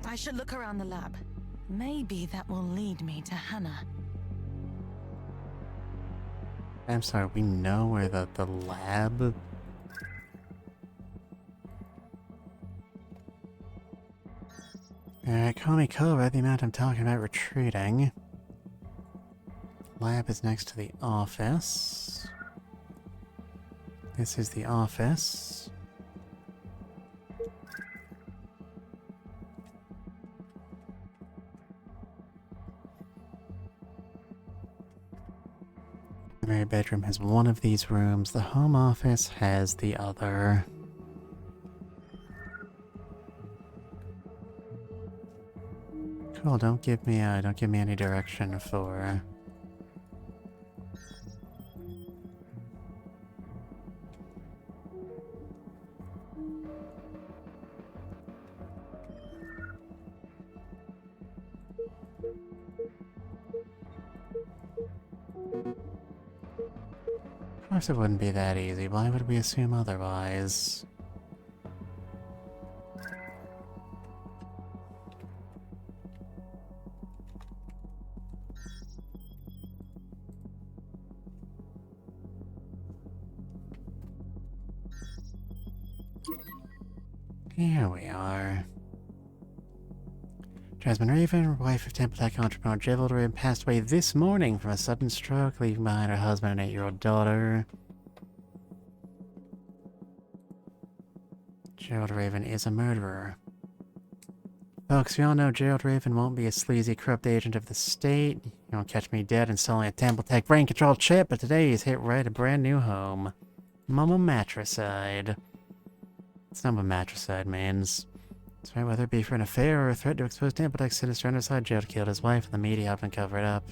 I should look around the lab. Maybe that will lead me to Hannah. I'm sorry, we know where the lab... Alright, call me Cobra, the amount I'm talking about retreating. Lab is next to the office. This is the office. The primary bedroom has one of these rooms. The home office has the other. Cool. Don't give me any direction for. Of course it wouldn't be that easy. Why would we assume otherwise? Here we are. Jasmine Raven, wife of Temple Tech entrepreneur Gerald Raven, passed away this morning from a sudden stroke, leaving behind her husband and 8-year-old daughter. Gerald Raven is a murderer. Folks, we all know Gerald Raven won't be a sleazy, corrupt agent of the state. You won't catch me dead installing a Temple Tech brain-controlled chip, but today he's hit right a brand new home. Mama Matricide. That's not what Matricide means. That's right, whether it be for an affair or a threat to expose Temple Tech's sinister underside, Gerald killed his wife and the media helped him cover it up.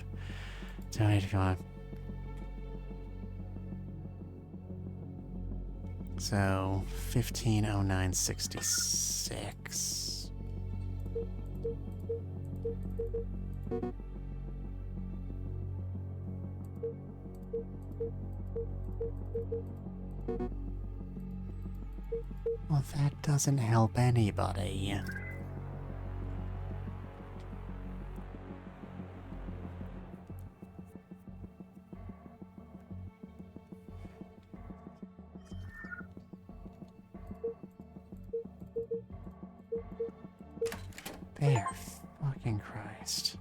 Donate if you want. So, 150966. Well, that doesn't help anybody. There, fucking Christ.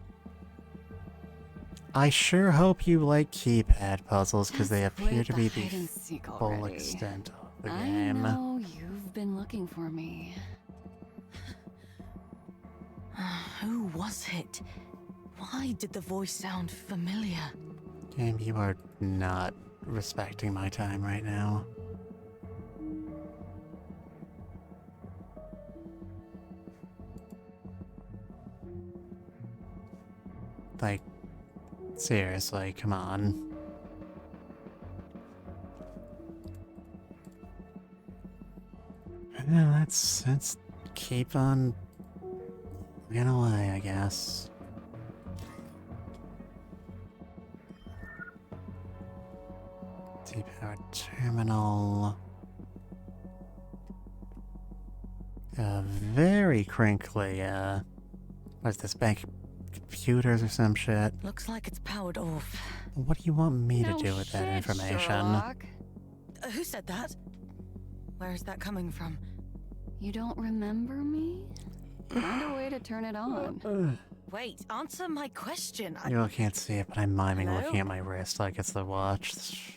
I sure hope you like keypad puzzles, because they appear to be the full extent of the game. I know you've been looking for me. Who was it? Why did the voice sound familiar? Game, you are not respecting my time right now. Like, seriously, come on. Yeah, let's keep on getting away, I guess. Depowered terminal. Very crinkly, what's this, bank computers or some shit? Looks like it's powered off. What do you want me to No do with that shit, information? Sherlock. Who said that? Where is that coming from? You don't remember me? Find a way to turn it on. Wait, answer my question. You all can't see it, but I'm miming Hello? looking at my wrist like it's the watch.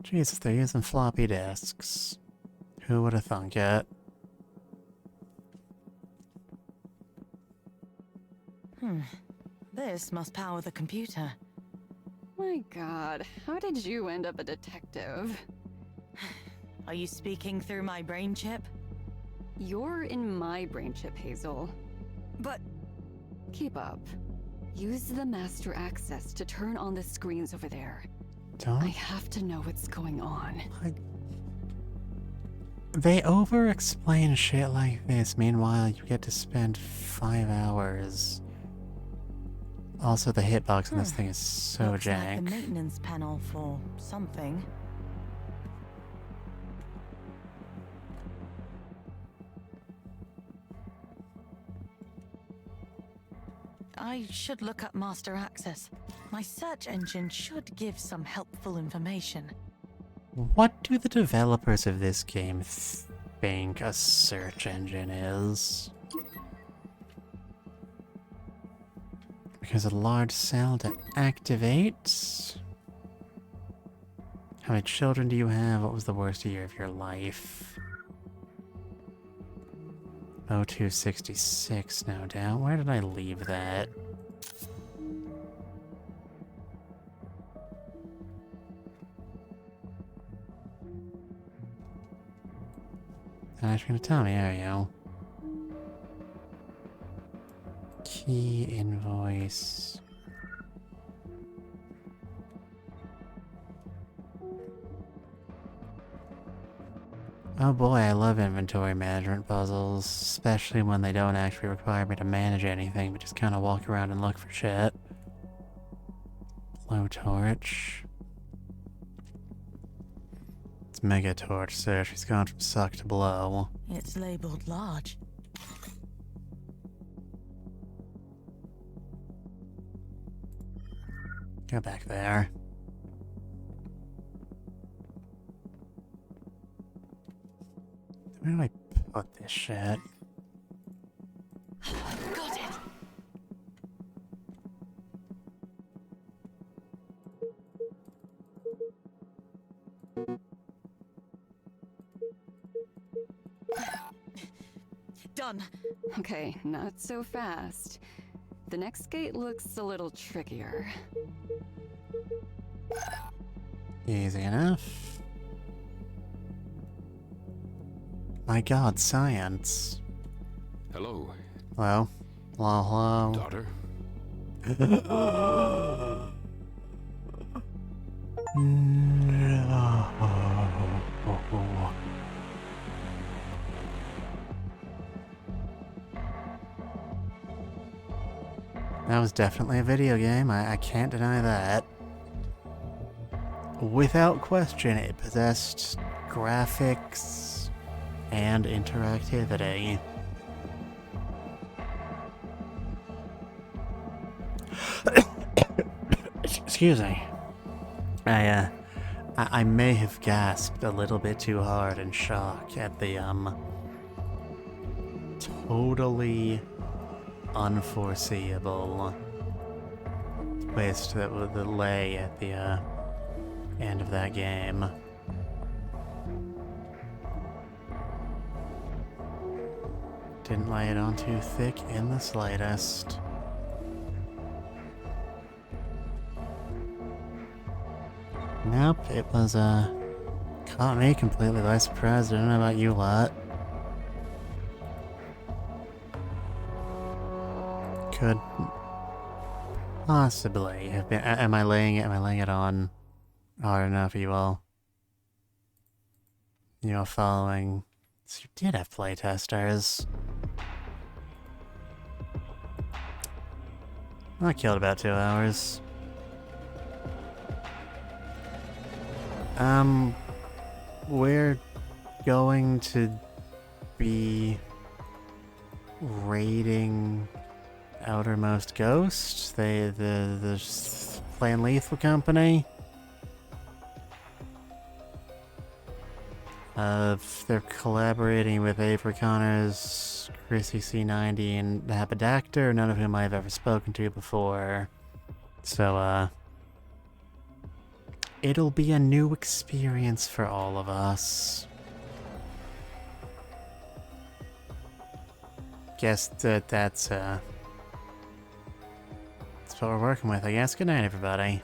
Jesus, they're using floppy disks. Who would have thunk it? This must power the computer. My God, how did you end up a detective? Are you speaking through my brain chip? You're in my brain chip, Hazel. But Keep up. Use the master access to turn on the screens over there. Don't. I have to know what's going on. They over-explain shit like this. Meanwhile, you get to spend 5 hours. Also, the hitbox on this thing is so looks like jank. the maintenance panel for something. I should look up master access. My search engine should give some helpful information. What do the developers of this game think a search engine is? Because a large cell to activate? How many children do you have? What was the worst year of your life? 0266, no doubt. Where did I leave that? Not actually gonna tell me, are you? Key invoice. Oh boy, I love inventory management puzzles, especially when they don't actually require me to manage anything, but just kind of walk around and look for shit. Low torch. It's mega torch, so she's gone from suck to blow. It's labeled large. Go back there. Where do I put this shit? Got it. Done. Okay, not so fast. The next gate looks a little trickier. Easy enough. My god, science. Hello, Hello? Hello, daughter. hello? No. That was definitely a video game, I can't deny that. Without question, it possessed graphics and interactivity. Excuse me. I may have gasped a little bit too hard in shock at the, totally unforeseeable twist that lay at the, end of that game. Didn't lay it on too thick in the slightest. Nope, it was, caught me completely by surprise. I don't know about you lot. Could possibly have been. Am I laying it on hard enough, you all? You all following? So you did have playtesters. I killed about 2 hours. We're going to be raiding Outermost Ghost, the Plan Lethal Company. They're collaborating with Avery Connors, Chrissy C90, and Haberdactor, none of whom I've ever spoken to before. So, it'll be a new experience for all of us. Guess that's what we're working with, I guess. Good night, everybody.